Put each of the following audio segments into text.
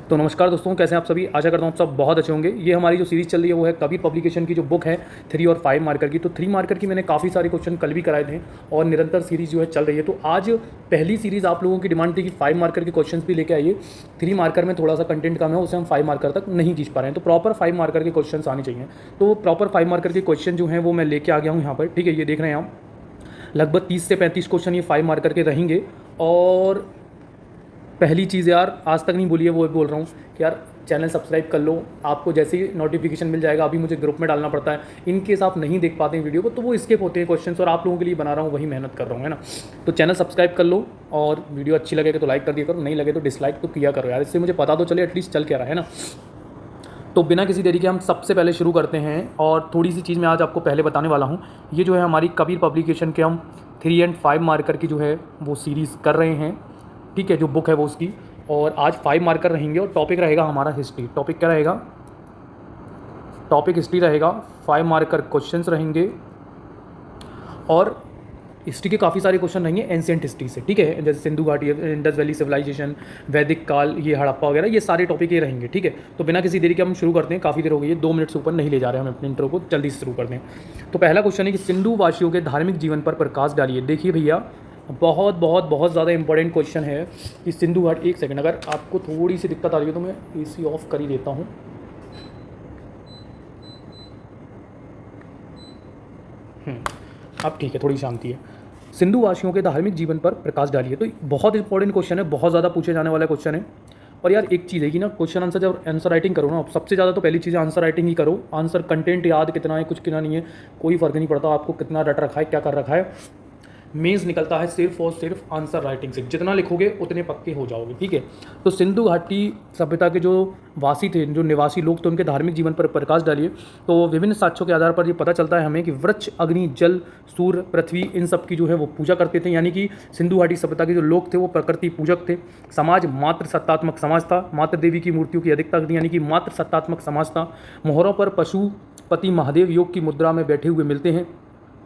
तो नमस्कार दोस्तों, कैसे हैं आप सभी। आशा करता हूँ आप सब बहुत अच्छे होंगे। ये हमारी जो सीरीज़ चल रही है वो है कबीर पब्लिकेशन की जो बुक है 3 और 5 मार्कर की। तो 3 मार्कर की मैंने काफ़ी सारे क्वेश्चन कल भी कराए थे और निरंतर सीरीज़ जो है चल रही है। तो आज पहली सीरीज़ आप लोगों की डिमांड थी कि 5 मार्कर के क्वेश्चन भी लेके आइए। 3 मार्कर में थोड़ा सा कंटेंट कम है, उसे हम 5 मार्कर तक नहीं खींच पा रहे हैं, तो प्रॉपर 5 मार्कर के क्वेश्चन आने चाहिए। तो प्रॉपर 5 मार्कर के क्वेश्चन जो हैं वो मैं लेके आ गया हूँ यहाँ पर। ठीक है, ये देख रहे हैं आप, लगभग 30 से 35 क्वेश्चन ये 5 मार्कर के रहेंगे। और पहली चीज़ यार आज तक नहीं बोली है, वो बोल रहा हूँ कि यार चैनल सब्सक्राइब कर लो। आपको जैसे ही नोटिफिकेशन मिल जाएगा, अभी मुझे ग्रुप में डालना पड़ता है, इन केस आप नहीं देख पाते हैं वीडियो को तो वो स्किप होते हैं क्वेश्चंस, और आप लोगों के लिए बना रहा हूँ, वही मेहनत कर रहा हूँ, है ना। तो चैनल सब्सक्राइब कर लो और वीडियो अच्छी लगेगा तो लाइक कर दिया करो, नहीं लगे तो डिसलाइक तो किया करो यार, इससे मुझे पता तो चले एटलीस्ट चल क्या रहा है ना। तो बिना किसी देरी के हम सबसे पहले शुरू करते हैं। और थोड़ी सी चीज़ मैं आज आपको पहले बताने वाला हूँ। ये जो है हमारी कबीर पब्लिकेशन के हम 3 एंड 5 मार्कर की जो है वो सीरीज़ कर रहे हैं। ठीक है, जो बुक है वो उसकी, और आज 5 मार्कर रहेंगे और टॉपिक रहेगा हमारा हिस्ट्री। टॉपिक क्या रहेगा? टॉपिक हिस्ट्री रहेगा। 5 मार्कर क्वेश्चंस रहेंगे और हिस्ट्री के काफ़ी सारे क्वेश्चन रहेंगे एंशिएंट हिस्ट्री से। ठीक है, जैसे सिंधु घाटी, इंडस वैली सिविलाइजेशन, वैदिक काल, ये हड़प्पा वगैरह, ये सारे टॉपिक ये रहेंगे। ठीक है, तो बिना किसी देरी के हम शुरू करते हैं। काफ़ी देर हो गई है, 2 मिनट से ऊपर नहीं ले जा रहे हैं हम अपने इंट्रो को, जल्दी से शुरू करते हैं। तो पहला क्वेश्चन है कि सिंधु वासियों के धार्मिक जीवन पर प्रकाश डालिए। देखिए भैया, बहुत बहुत बहुत ज़्यादा इंपॉर्टेंट क्वेश्चन है कि सिंधु घाटी। एक सेकंड, अगर आपको थोड़ी सी दिक्कत आ रही है तो मैं AC ऑफ कर ही देता हूँ। अब ठीक है, थोड़ी शांति है। सिंधु वासियों के धार्मिक जीवन पर प्रकाश डालिए। तो बहुत इंपॉर्टेंट क्वेश्चन है, बहुत ज़्यादा पूछे जाने वाला क्वेश्चन है। और यार एक चीज़ है कि ना, क्वेश्चन आंसर जब आंसर राइटिंग करो ना, सबसे ज़्यादा तो पहली चीज़ आंसर राइटिंग ही करो। आंसर कंटेंट याद कितना है, कुछ कितना नहीं है, कोई फ़र्क नहीं पड़ता आपको कितना रट रखा है, क्या कर रखा है। मेंस निकलता है सिर्फ और सिर्फ आंसर राइटिंग से। जितना लिखोगे उतने पक्के हो जाओगे। ठीक है, तो सिंधु घाटी सभ्यता के जो वासी थे, जो निवासी लोग थे, उनके धार्मिक जीवन पर प्रकाश डालिए। तो विभिन्न साक्ष्यों के आधार पर ये पता चलता है हमें कि वृक्ष, अग्नि, जल, सूर्य, पृथ्वी, इन सब की जो है वो पूजा करते थे। यानी कि सिंधु घाटी सभ्यता के जो लोग थे वो प्रकृति पूजक थे। समाज मात्र सत्तात्मक समाज था। मात्र देवी की मूर्तियों की अधिकता थी, यानी कि मात्र सत्तात्मक समाज था। मोहरों पर पशुपति महादेव योग की मुद्रा में बैठे हुए मिलते हैं।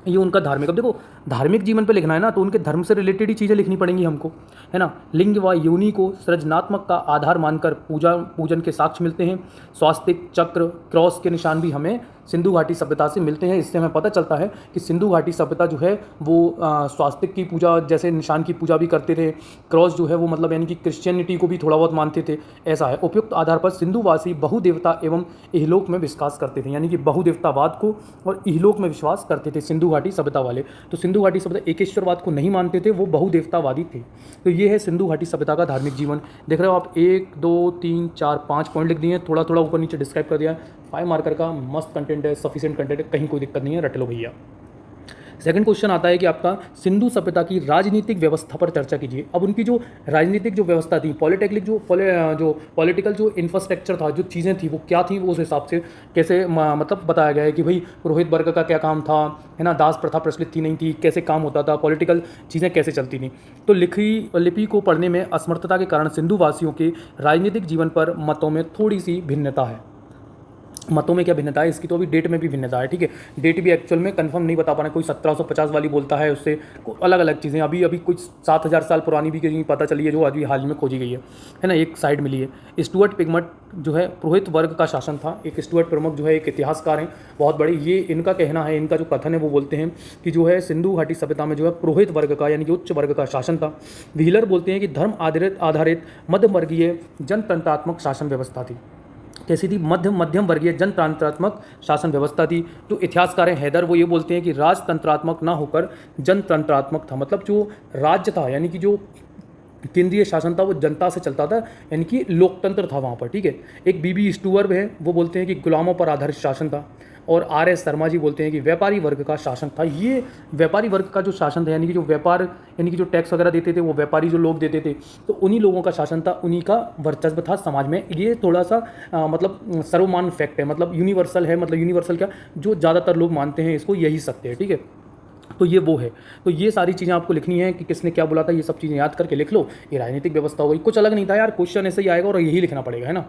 ये उनका धार्मिक, अब देखो धार्मिक जीवन पे लिखना है ना, तो उनके धर्म से रिलेटेड ही चीज़ें लिखनी पड़ेंगी हमको, है ना। लिंग व योनि को सृजनात्मक का आधार मानकर पूजन के साक्ष्य मिलते हैं। स्वास्तिक, चक्र, क्रॉस के निशान भी हमें सिंधु घाटी सभ्यता से मिलते हैं। इससे हमें पता चलता है कि सिंधु घाटी सभ्यता जो है वो स्वास्तिक की पूजा, जैसे निशान की पूजा भी करते थे। क्रॉस जो है वो मतलब यानी कि क्रिश्चियनिटी को भी थोड़ा बहुत मानते थे, ऐसा है। उपयुक्त आधार पर सिंधुवासी बहुदेवता एवं इहलोक में विश्वास करते थे, यानी कि बहुदेवतावाद को और इहलोक में विश्वास करते थे सिंधु घाटी सभ्यता वाले। तो सिंधु घाटी सभ्यता एकेश्वरवाद को नहीं मानते थे, वो बहुदेवतावादी थे। तो ये है सिंधु घाटी सभ्यता का धार्मिक जीवन। देख रहे हो आप, 1 2 3 4 5 पॉइंट लिख दिए हैं, थोड़ा थोड़ा ऊपर नीचे डिस्क्राइब कर दिया। 5 मार्कर का मस्त कंटेंट है, सफिशिएंट कंटेंट है, कहीं कोई दिक्कत नहीं है, रट लो भैया। सेकंड क्वेश्चन आता है कि आपका सिंधु सभ्यता की राजनीतिक व्यवस्था पर चर्चा कीजिए। अब उनकी जो राजनीतिक जो व्यवस्था थी, पॉलिटिकल जो इंफ्रास्ट्रक्चर था, जो चीज़ें थी वो क्या थी, वो उस हिसाब से कैसे मतलब बताया गया है कि भाई पुरोहित वर्ग का क्या काम था, है ना, दास प्रथा प्रचलित थी नहीं थी, कैसे काम होता था, पॉलिटिकल चीज़ें कैसे चलती थी। तो लिपि को पढ़ने में असमर्थता के कारण सिंधु वासियों के राजनीतिक जीवन पर मतों में थोड़ी सी भिन्नता है। मतों में क्या भिन्नता है इसकी, तो अभी डेट में भी भिन्नता है। ठीक है, डेट भी एक्चुअल में कंफर्म नहीं बता पा रहे, कोई 1750 वाली बोलता है, उससे अलग अलग चीज़ें अभी कुछ 7000 साल पुरानी भी कहीं पता चली है, जो अभी हाल में खोजी गई है ना, एक साइड मिली है। स्टुअर्ट पिगमट जो है पुरोहित वर्ग का शासन था। एक स्टुअर्ट प्रमुख जो है एक इतिहासकार हैं बहुत बड़े, ये इनका कहना है, इनका जो कथन है वो बोलते हैं कि जो है सिंधु घाटी सभ्यता में जो है पुरोहित वर्ग का यानी कि उच्च वर्ग का शासन था। व्हीलर बोलते हैं कि धर्म आधारित मध्यवर्गीय जनतंत्रात्मक शासन व्यवस्था थी। कैसी थी? मध्यम वर्गीय जनतंत्रात्मक शासन व्यवस्था थी। जो इतिहासकार हैं हैदर, वो ये बोलते हैं कि राजतंत्रात्मक ना होकर जनतंत्रात्मक था। मतलब जो राज्य था यानी कि जो केंद्रीय शासन था वो जनता से चलता था, यानी कि लोकतंत्र था वहाँ पर। ठीक है, एक BB स्टुअर्ट है, वो बोलते हैं कि गुलामों पर आधारित शासन था। और RS शर्मा जी बोलते हैं कि व्यापारी वर्ग का शासन था। ये व्यापारी वर्ग का जो शासन था, यानी कि जो व्यापार, यानी कि जो टैक्स वगैरह देते थे वो व्यापारी जो लोग देते थे, तो उन्हीं लोगों का शासन था, उन्हीं का वर्चस्व था समाज में। ये थोड़ा सा मतलब सर्वमान्य फैक्ट है, मतलब यूनिवर्सल है। मतलब यूनिवर्सल क्या, जो ज़्यादातर लोग मानते हैं इसको, यही सत्य है। ठीक है, तो ये वो है। तो ये सारी चीज़ें आपको लिखनी है कि किसने क्या बोला था, ये सब चीज़ें याद करके लिख लो। ये राजनीतिक व्यवस्था हो गई, कुछ अलग नहीं था यार, क्वेश्चन ऐसे ही आएगा और यही लिखना पड़ेगा, है ना।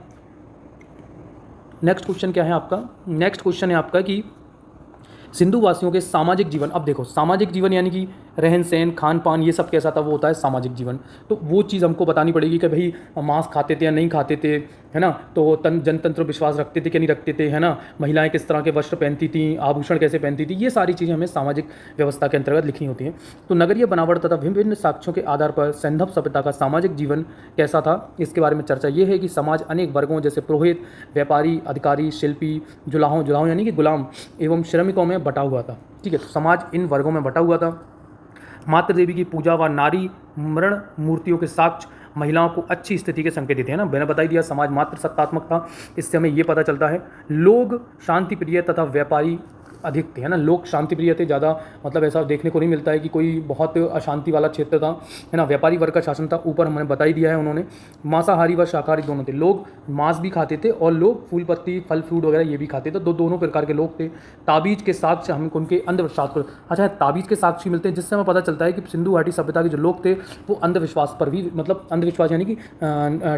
नेक्स्ट क्वेश्चन क्या है आपका? नेक्स्ट क्वेश्चन है आपका कि सिंधु वासियों के सामाजिक जीवन, अब देखो सामाजिक जीवन यानी कि रहन सहन खान पान ये सब कैसा था, वो होता है सामाजिक जीवन। तो वो चीज़ हमको बतानी पड़ेगी कि भाई मांस खाते थे या नहीं खाते थे, है ना, तो जनतंत्र विश्वास रखते थे कि नहीं रखते थे, है ना, महिलाएं किस तरह के वस्त्र पहनती थी, आभूषण कैसे पहनती थी, ये सारी चीज़ें हमें सामाजिक व्यवस्था के अंतर्गत लिखी होती हैं। तो नगरीय बनावट तथा विभिन्न साक्ष्यों के आधार पर सैंधव सभ्यता का सामाजिक जीवन कैसा था, इसके बारे में चर्चा ये है कि समाज अनेक वर्गों जैसे पुरोहित, व्यापारी, अधिकारी, शिल्पी, जुलाहों यानी कि गुलाम एवं श्रमिकों में बटा हुआ था। ठीक है, तो समाज इन वर्गों में बटा हुआ था। मातृ देवी की पूजा व नारी मरण मूर्तियों के साक्ष्य महिलाओं को अच्छी स्थिति के संकेत देते हैं ना, मैंने बता ही दिया समाज मातृ सत्तात्मक था, इससे हमें ये पता चलता है। लोग शांति प्रिय तथा व्यापारी अधिक थे, है ना, लोग शांति प्रिय थे ज़्यादा, मतलब ऐसा देखने को नहीं मिलता है कि कोई बहुत अशांति वाला क्षेत्र था, है ना। व्यापारी वर्ग का शासन था, ऊपर हमने बता ही दिया है उन्होंने। मांसाहारी व शाकाहारी दोनों थे, लोग मांस भी खाते थे और लोग फूल पत्ती फल फ्रूट वगैरह ये भी खाते थे, दोनों प्रकार के लोग थे। ताबीज के साक्ष्य हमें उनके अंधविश्वास पर, अच्छा ताबीज के साक्ष्य मिलते हैं, जिससे हमें पता चलता है कि सिंधु घाटी सभ्यता के जो लोग थे वो अंधविश्वास पर भी, मतलब अंधविश्वास यानी कि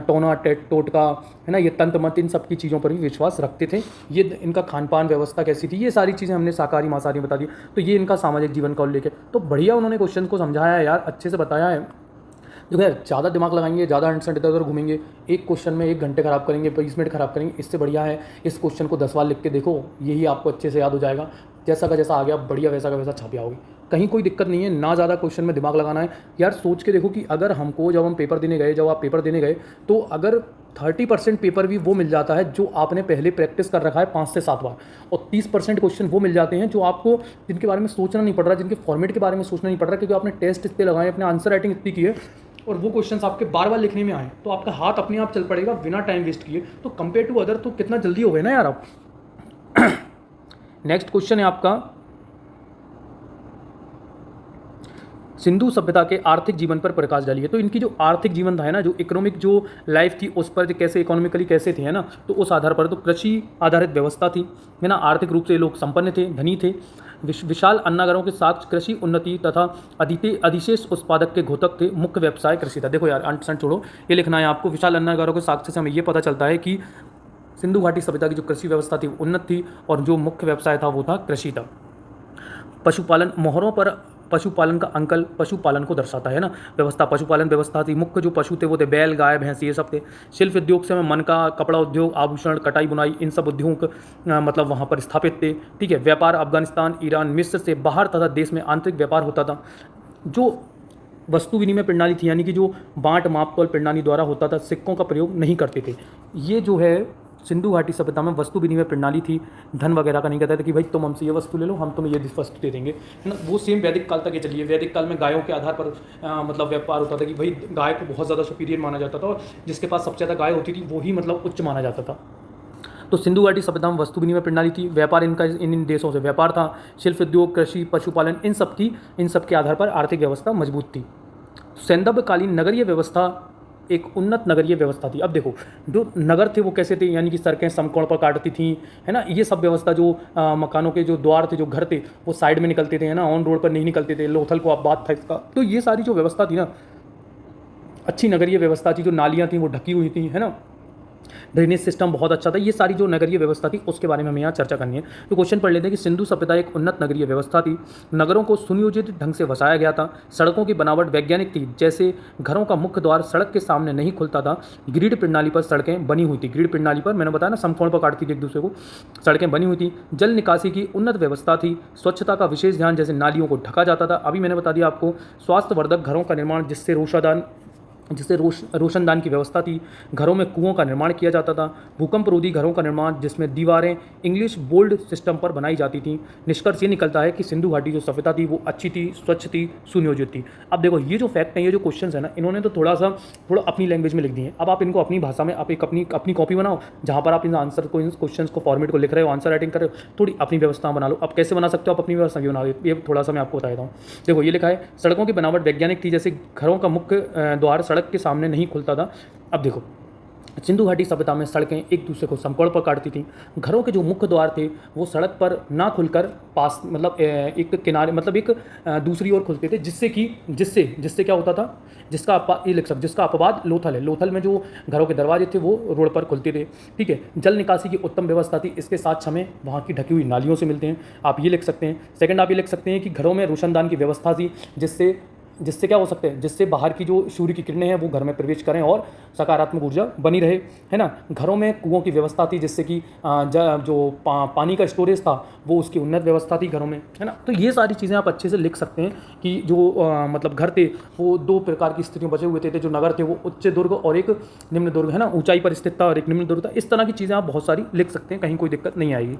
टोना टोटका, है ना, ये तंत्र मत, इन सब की चीज़ों पर भी विश्वास रखते थे। ये इनका खान पान व्यवस्था कैसी थी, ये सारी चीज़ें हमने शाकाहारी मांसाहारी बता दी। तो ये इनका सामाजिक जीवन का उल्लेख है। तो बढ़िया उन्होंने क्वेश्चन को समझाया है यार, अच्छे से बताया है। देखो यार, ज़्यादा दिमाग लगाएंगे, ज़्यादा आंसर इधर उधर घूमेंगे, एक क्वेश्चन में 1 घंटे खराब करेंगे, 20 मिनट खराब करेंगे, इससे बढ़िया है इस क्वेश्चन को 10 बार लिख के देखो, यही आपको अच्छे से याद हो जाएगा। जैसा का जैसा आ गया बढ़िया, वैसा का वैसा छाप आओगे, कहीं कोई दिक्कत नहीं है ना। ज़्यादा क्वेश्चन में दिमाग लगाना है यार। सोच के देखो कि अगर हमको जब आप पेपर देने गए तो अगर 30% पेपर भी वो मिल जाता है जो आपने पहले प्रैक्टिस कर रखा है 5 से 7 बार, और 30% क्वेश्चन वो मिल जाते हैं जो आपको, जिनके बारे में सोचना नहीं पड़ रहा, जिनके फॉर्मेट के बारे में सोचना नहीं पड़ रहा, क्योंकि आपने टेस्ट इतने लगाए, अपने आंसर राइटिंग इतनी की है, और वो क्वेश्चंस आपके बार बार लिखने में आए, तो आपका हाथ अपने आप चल पड़ेगा बिना टाइम वेस्ट किए। तो कंपेयर टू अदर तो कितना जल्दी हो गए ना यार आप। नेक्स्ट क्वेश्चन है आपका, सिंधु सभ्यता के आर्थिक जीवन पर प्रकाश डालिए। तो इनकी जो आर्थिक जीवन था, है ना, जो इकोनॉमिक जो लाइफ थी उस पर कैसे इकोनॉमिकली कैसे थे, है ना, तो उस आधार पर तो कृषि आधारित व्यवस्था थी, है ना, आर्थिक रूप से लोग संपन्न थे, धनी थे। विशाल अन्नागारों के साथ कृषि उन्नति तथा अधिशेष उत्पादक के घोतक थे, मुख्य व्यवसाय कृषि था। देखो यार अंट छोड़ो, ये लिखना है आपको। विशाल अन्नागारों के साक्ष्य से हमें ये पता चलता है कि सिंधु घाटी सभ्यता की जो कृषि व्यवस्था थी वो उन्नत थी, और जो मुख्य व्यवसाय था वो था कृषि था। पशुपालन, मोहरों पर पशुपालन का अंकल पशुपालन को दर्शाता है ना, व्यवस्था पशुपालन व्यवस्था थी। मुख्य जो पशु थे वो थे बैल, गाय, भैंस, ये सब थे। शिल्प उद्योग से मन का कपड़ा उद्योग, आभूषण, कटाई बुनाई, इन सब उद्योग मतलब वहाँ पर स्थापित थे। ठीक है, व्यापार अफगानिस्तान, ईरान, मिस्र से बाहर तथा देश में आंतरिक व्यापार होता था। जो वस्तु विनिमय प्रणाली थी, यानी कि जो बांट माप तौल प्रणाली द्वारा होता था, सिक्कों का प्रयोग नहीं करते थे। ये जो है सिंधु घाटी सभ्यता में वस्तु विनिमय प्रणाली थी, धन वगैरह का नहीं कहता था कि भाई तुम हमसे ये वस्तु ले लो, हम तुम्हें ये वस्तु दे देंगे, है ना। वो सेम वैदिक काल तक ये चलिए। वैदिक काल में गायों के आधार पर मतलब व्यापार होता था कि भाई गाय को बहुत ज़्यादा सुपीरियर माना जाता था, और जिसके पास सबसे ज़्यादा गाय होती थी वो ही मतलब उच्च माना जाता था। तो सिंधु घाटी सभ्यता में वस्तु विनिमय प्रणाली थी, व्यापार इनका इन देशों से व्यापार था, शिल्प उद्योग, कृषि, पशुपालन, इन सब के आधार पर आर्थिक व्यवस्था मजबूत थी। सैंधवकालीन नगरीय व्यवस्था एक उन्नत नगरीय व्यवस्था थी। अब देखो जो नगर थे वो कैसे थे, यानी कि सड़कें समकोण पर काटती थी, है ना, ये सब व्यवस्था। जो मकानों के जो द्वार थे, जो घर थे, वो साइड में निकलते थे, है ना, ऑन रोड पर नहीं निकलते थे, लोथल को आप बात था इसका। तो ये सारी जो व्यवस्था थी ना, अच्छी नगरीय व्यवस्था थी। जो नालियाँ थी वो ढकी हुई थी, है ना, ड्रेनेज सिस्टम बहुत अच्छा था। ये सारी जो नगरीय व्यवस्था थी उसके बारे में हमें यहाँ चर्चा करनी है। तो क्वेश्चन पढ़ लेते हैं कि सिंधु सभ्यता एक उन्नत नगरीय व्यवस्था थी, नगरों को सुनियोजित ढंग से बसाया गया था, सड़कों की बनावट वैज्ञानिक थी, जैसे घरों का मुख्य द्वार सड़क के सामने नहीं खुलता था, ग्रिड प्रणाली पर सड़कें बनी हुई थी। ग्रिड प्रणाली पर मैंने बताया ना, समकोण पर काटती थी एक दूसरे को, सड़कें बनी हुई थी। जल निकासी की उन्नत व्यवस्था थी, स्वच्छता का विशेष ध्यान, जैसे नालियों को ढका जाता था। अभी मैंने बता दिया आपको, स्वास्थ्यवर्धक घरों का निर्माण, जिससे रोशनदान की व्यवस्था थी। घरों में कुओं का निर्माण किया जाता था। भूकंप रोधी घरों का निर्माण, जिसमें दीवारें इंग्लिश बोल्ड सिस्टम पर बनाई जाती थी। निष्कर्ष ये निकलता है कि सिंधु घाटी जो सभ्यता थी वो अच्छी थी, स्वच्छ थी, सुनियोजित थी। अब देखो ये जो फैक्ट है, ये जो क्वेश्चन है ना, इन्होंने तो थोड़ा अपनी लैंग्वेज में लिख दिए हैं। अब आप इनको अपनी भाषा में आप एक अपनी कॉपी बनाओ, जहाँ पर आप इन आंसर को, इन क्वेश्चन को फॉर्मेट को लिख रहे हो, आंसर राइटिंग कर रहे हो, थोड़ी अपनी व्यवस्था बना लो। अब कैसे बना सकते हो आप अपनी व्यवस्था भी बना लो, ये थोड़ा सा मैं आपको बता देता हूँ। देखो ये लिखा है, सड़कों की बनावट वैज्ञानिक थी, जैसे घरों का मुख्य द्वार सड़क के सामने नहीं खुलता था। अब देखो सिंधु घाटी सभ्यता में सड़कें एक दूसरे को समकोण पर काटती थीं। घरों के जो मुख्य द्वार थे वो सड़क पर ना खुलकर पास मतलब एक किनारे मतलब एक दूसरी ओर खुलते थे, जिससे क्या होता था, जिसका अपवाद लोथल है। लोथल में जो घरों के दरवाजे थे वो रोड पर खुलते थे। ठीक है, जल निकासी की उत्तम व्यवस्था थी। इसके साथ हमें वहाँ की ढकी हुई नालियों से मिलते हैं, आप ये लिख सकते हैं। सेकंड आप ये लिख सकते हैं कि घरों में रोशनदान की व्यवस्था थी, जिससे क्या हो सकते हैं, जिससे बाहर की जो सूर्य की किरणें हैं वो घर में प्रवेश करें और सकारात्मक ऊर्जा बनी रहे, है ना। घरों में कुओं की व्यवस्था थी, जिससे कि पानी का स्टोरेज था वो उसकी उन्नत व्यवस्था थी घरों में, है ना। तो ये सारी चीज़ें आप अच्छे से लिख सकते हैं कि जो मतलब घर थे वो दो प्रकार की स्थितियों बचे हुए थे। जो नगर थे वो उच्च दुर्ग और एक निम्न दुर्ग, है ना, ऊंचाई पर स्थित था और एक निम्न दुर्ग था। इस तरह की चीज़ें आप बहुत सारी लिख सकते हैं, कहीं कोई दिक्कत नहीं आएगी।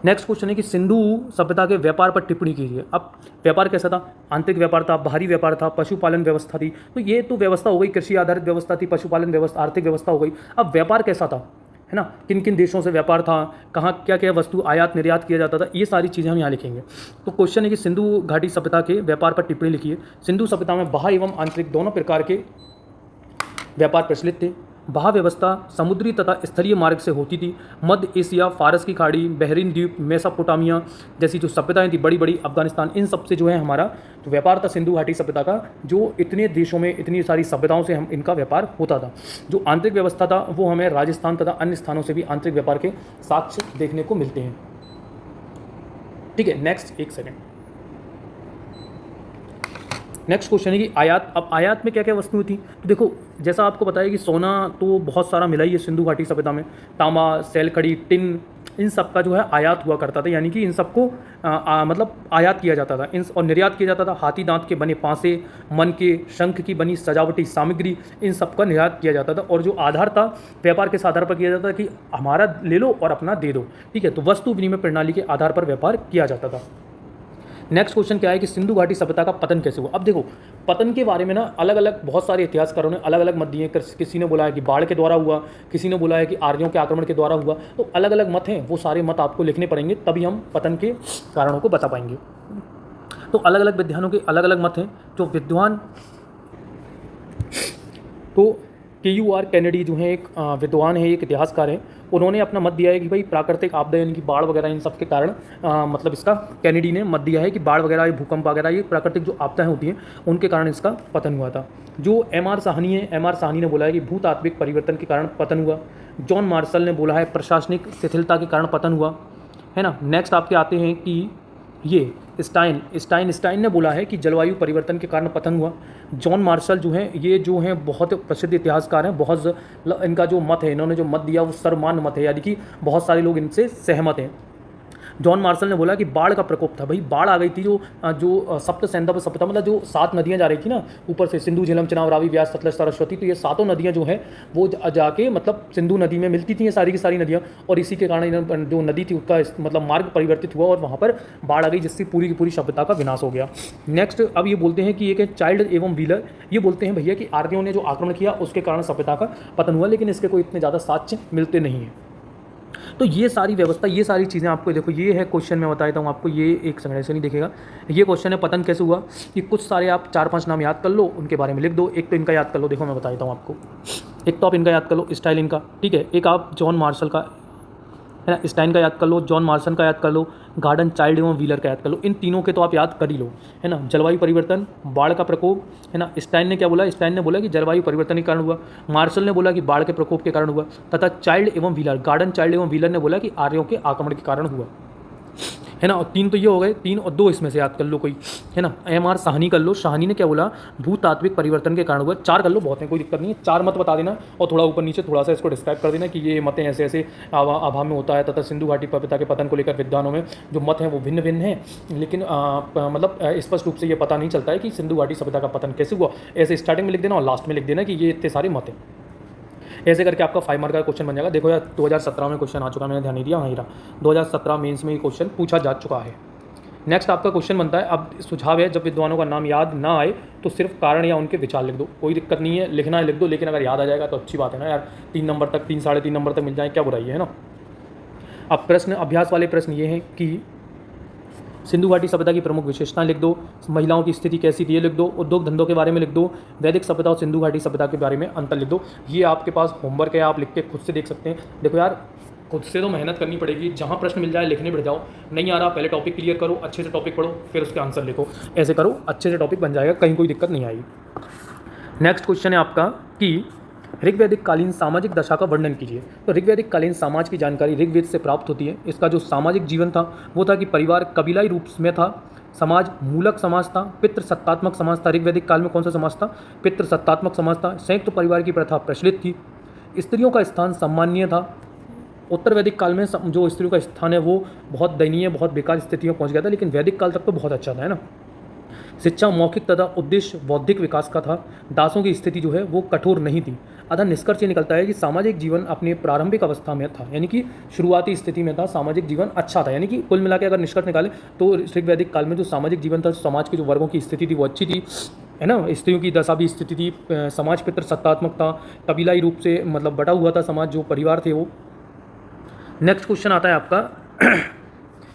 नेक्स्ट क्वेश्चन है कि सिंधु सभ्यता के व्यापार पर टिप्पणी कीजिए। अब व्यापार कैसा था, आंतरिक व्यापार था, बाहरी व्यापार था, पशुपालन व्यवस्था थी। तो ये तो व्यवस्था हो गई, कृषि आधारित व्यवस्था थी, पशुपालन व्यवस्था, आर्थिक व्यवस्था हो गई। अब व्यापार कैसा था, है ना, किन किन देशों से व्यापार था, कहाँ क्या क्या वस्तु आयात निर्यात किया जाता था, ये सारी चीज़ें हम यहाँ लिखेंगे। तो क्वेश्चन है कि सिंधु घाटी सभ्यता के व्यापार पर टिप्पणी लिखिए। सिंधु सभ्यता में बाह्य एवं आंतरिक दोनों प्रकार के व्यापार प्रचलित थे। बाह्य व्यवस्था समुद्री तथा स्थलीय मार्ग से होती थी। मध्य एशिया, फारस की खाड़ी, बहरीन द्वीप, मेसोपोटामिया जैसी जो सभ्यताएं थी बड़ी बड़ी, अफगानिस्तान, इन सब से जो है हमारा जो व्यापार था सिंधु घाटी सभ्यता का, जो इतने देशों में इतनी सारी सभ्यताओं से हम इनका व्यापार होता था। जो आंतरिक व्यवस्था था वो हमें राजस्थान तथा अन्य स्थानों से भी आंतरिक व्यापार के साक्ष्य देखने को मिलते हैं। ठीक है, नेक्स्ट एक सेकेंड। नेक्स्ट क्वेश्चन है कि आयात। अब आयात में क्या क्या वस्तुएं थी, तो देखो जैसा आपको बताया कि सोना तो बहुत सारा मिला ही है सिंधु घाटी सभ्यता में। तांबा, सैलखड़ी, टिन, इन सब का जो है आयात हुआ करता था, यानी कि इन सबको मतलब आयात किया जाता था और निर्यात किया जाता था। हाथी दांत के बने पासे, मन के, शंख की बनी सजावटी सामग्री, इन सब का निर्यात किया जाता था। और जो आधार था व्यापार के आधार पर किया जाता था कि हमारा ले लो और अपना दे दो। ठीक है, तो वस्तु विनिमय प्रणाली के आधार पर व्यापार किया जाता था। नेक्स्ट क्वेश्चन क्या है कि सिंधु घाटी सभ्यता का पतन कैसे हुआ। अब देखो पतन के बारे में ना अलग अलग बहुत सारे इतिहासकारों ने अलग अलग मत दिए। किसी ने बोला है कि बाढ़ के द्वारा हुआ, किसी ने बोला है कि आर्यों के आक्रमण के द्वारा हुआ। तो अलग अलग मत हैं, वो सारे मत आपको लिखने पड़ेंगे, तभी हम पतन के कारणों को बता पाएंगे। तो अलग अलग विद्वानों के अलग अलग मत हैं। जो विद्वान तो KUR कैनेडी जो है एक विद्वान है, एक इतिहासकार है, उन्होंने अपना मत दिया है कि भाई प्राकृतिक आपदा यानी कि बाढ़ वगैरह इन सब के कारण मतलब इसका कैनेडी ने मत दिया है कि बाढ़ वगैरह, ये भूकंप वगैरह, ये प्राकृतिक जो आपदाएं होती हैं उनके कारण इसका पतन हुआ था। जो MR साहनी है, MR साहनी ने बोला है कि भूतात्विक परिवर्तन के कारण पतन हुआ। जॉन मार्शल ने बोला है प्रशासनिक शिथिलता के कारण पतन हुआ, है ना। नेक्स्ट आपके आते हैं कि ये स्टाइन ने बोला है कि जलवायु परिवर्तन के कारण पतन हुआ। जॉन मार्शल जो हैं, ये जो हैं बहुत प्रसिद्ध इतिहासकार हैं, बहुत इनका जो मत है, इन्होंने जो मत दिया वो सर्वमान्य मत है, यानी कि बहुत सारे लोग इनसे सहमत हैं। जॉन मार्शल ने बोला कि बाढ़ का प्रकोप था। भाई बाढ़ आ गई थी, जो सप्त सैंधव सभ्यता मतलब जो 7 नदियाँ जा रही थी ना ऊपर से, सिंधु, झेलम, चिनाब, रावी, ब्यास, सतलज, सरस्वती, तो ये 7 नदियाँ जो हैं वो जाके मतलब सिंधु नदी में मिलती थी, ये सारी की सारी नदियाँ। और इसी के कारण जो नदी थी उसका मतलब मार्ग परिवर्तित हुआ और वहाँ पर बाढ़ आ गई, जिससे पूरी की पूरी सभ्यता का विनाश हो गया। नेक्स्ट अब ये बोलते हैं कि एक चाइल्ड एवं व्हीलर, ये बोलते हैं भैया कि आर्यों ने जो आक्रमण किया उसके कारण सभ्यता का पतन हुआ, लेकिन इसके कोई इतने ज़्यादा साक्ष्य मिलते नहीं हैं। तो ये सारी व्यवस्था, ये सारी चीज़ें आपको देखो, ये है क्वेश्चन मैं बता देता हूँ आपको। ये एक सेकंड से नहीं देखेगा, ये क्वेश्चन है पतन कैसे हुआ। कि कुछ सारे आप 4-5 नाम याद कर लो, उनके बारे में लिख दो। एक तो इनका याद कर लो, देखो मैं बता देता हूँ आपको। एक तो आप इनका याद कर लो, स्टाइन इनका, ठीक है। एक आप जॉन मार्शल का, है ना, स्टाइन का याद कर लो, जॉन मार्शल का याद कर लो, गार्डन, चाइल्ड एवं व्हीलर का याद कर लो। इन तीनों के तो आप याद कर ही लो, है ना। जलवायु परिवर्तन, बाढ़ का प्रकोप, है ना। स्टाइन ने क्या बोला, स्टाइन ने बोला कि जलवायु परिवर्तन के कारण हुआ। मार्शल ने बोला कि बाढ़ के प्रकोप के कारण हुआ। तथा चाइल्ड एवं व्हीलर, गार्डन, चाइल्ड एवं व्हीलर ने बोला कि आर्यों के आक्रमण के कारण हुआ, है ना। और 3 तो ये हो गए, 3 और 2 इसमें से याद कर लो कोई, है ना। MR साहनी कर लो, साहनी ने क्या बोला, भूतात्विक परिवर्तन के कारण हुआ। 4 कर लो, बहुत है, कोई दिक्कत नहीं है। 4 मत बता देना और थोड़ा ऊपर नीचे थोड़ा सा इसको डिस्क्राइब कर देना कि ये मतें ऐसे ऐसे अभाव में होता है। तथा सिंधु घाटी सभ्यता के पतन को लेकर विद्वानों में जो मत हैं वो भिन्न भिन्न हैं, लेकिन मतलब स्पष्ट रूप से ये पता नहीं चलता है कि सिंधु घाटी सभ्यता का पतन कैसे हुआ। ऐसे स्टार्टिंग में लिख देना और लास्ट में लिख देना कि ये इतने सारे मत हैं। ऐसे करके आपका 5 मार्क का क्वेश्चन बन जाएगा। देखो यार 2017 में क्वेश्चन आ चुका है, मैंने ध्यान नहीं दिया, वहीं रहा। 2017 मेंस में ये क्वेश्चन पूछा जा चुका है। नेक्स्ट आपका क्वेश्चन बनता है, अब सुझाव है जब विद्वानों का नाम याद ना आए तो सिर्फ कारण या उनके विचार लिख दो। कोई दिक्कत नहीं है, लिखना है लिख दो, लेकिन अगर याद आ जाएगा तो अच्छी बात है ना यार। 3 नंबर तक, 3 साढ़े 3 नंबर तक मिल जाए, क्या बुराई है ना। अब प्रश्न, अभ्यास वाले प्रश्न ये हैं कि सिंधु घाटी सभ्यता की प्रमुख विशेषताएं लिख दो, महिलाओं की स्थिति कैसी थी ये लिख दो, उद्योग धंधों के बारे में लिख दो, वैदिक सभ्यता और सिंधु घाटी सभ्यता के बारे में अंतर लिख दो। ये आपके पास होमवर्क है, आप लिख के खुद से देख सकते हैं। देखो यार, खुद से तो मेहनत करनी पड़ेगी, जहाँ प्रश्न मिल जाए लिखने बैठ जाओ। नहीं आ रहा, पहले टॉपिक क्लियर करो, अच्छे से टॉपिक पढ़ो, फिर उसके आंसर लिखो। ऐसे करो, अच्छे से टॉपिक बन जाएगा, कहीं कोई दिक्कत नहीं आएगी। नेक्स्ट क्वेश्चन है आपका कि ऋग्वैदिक कालीन सामाजिक दशा का वर्णन कीजिए। तो ऋग्वैदिक कालीन समाज की जानकारी ऋग्वेद से प्राप्त होती है। इसका जो सामाजिक जीवन था वो था कि परिवार कबीलाई रूप में था, समाज मूलक समाज था, पितृ सत्तात्मक समाज था। ऋग्वैदिक काल में कौन सा समाज था? पितृ सत्तात्मक समाज था। संयुक्त परिवार की प्रथा प्रचलित थी। स्त्रियों का स्थान सम्मानीय था। उत्तर वैदिक काल में जो स्त्रियों का स्थान है वो बहुत दयनीय, बहुत बेकार स्थिति में पहुंच गया था, लेकिन वैदिक काल तक तो बहुत अच्छा था, है ना। शिक्षा मौखिक तथा उद्देश्य बौद्धिक विकास का था। दासों की स्थिति जो है वो कठोर नहीं थी। अतः निष्कर्ष ये निकलता है कि सामाजिक जीवन अपने प्रारंभिक अवस्था में था, यानी कि शुरुआती स्थिति में था, सामाजिक जीवन अच्छा था। यानी कि कुल मिला के अगर निष्कर्ष निकाले तो ऋग्वैदिक काल में जो सामाजिक जीवन था, समाज के जो वर्गों की स्थिति थी वो अच्छी थी, है ना। स्त्रियों की दशा भी स्थिति थी, समाज पितृ सत्तात्मक था, कबीलाई रूप से मतलब बटा हुआ था समाज, जो परिवार थे वो। नेक्स्ट क्वेश्चन आता है आपका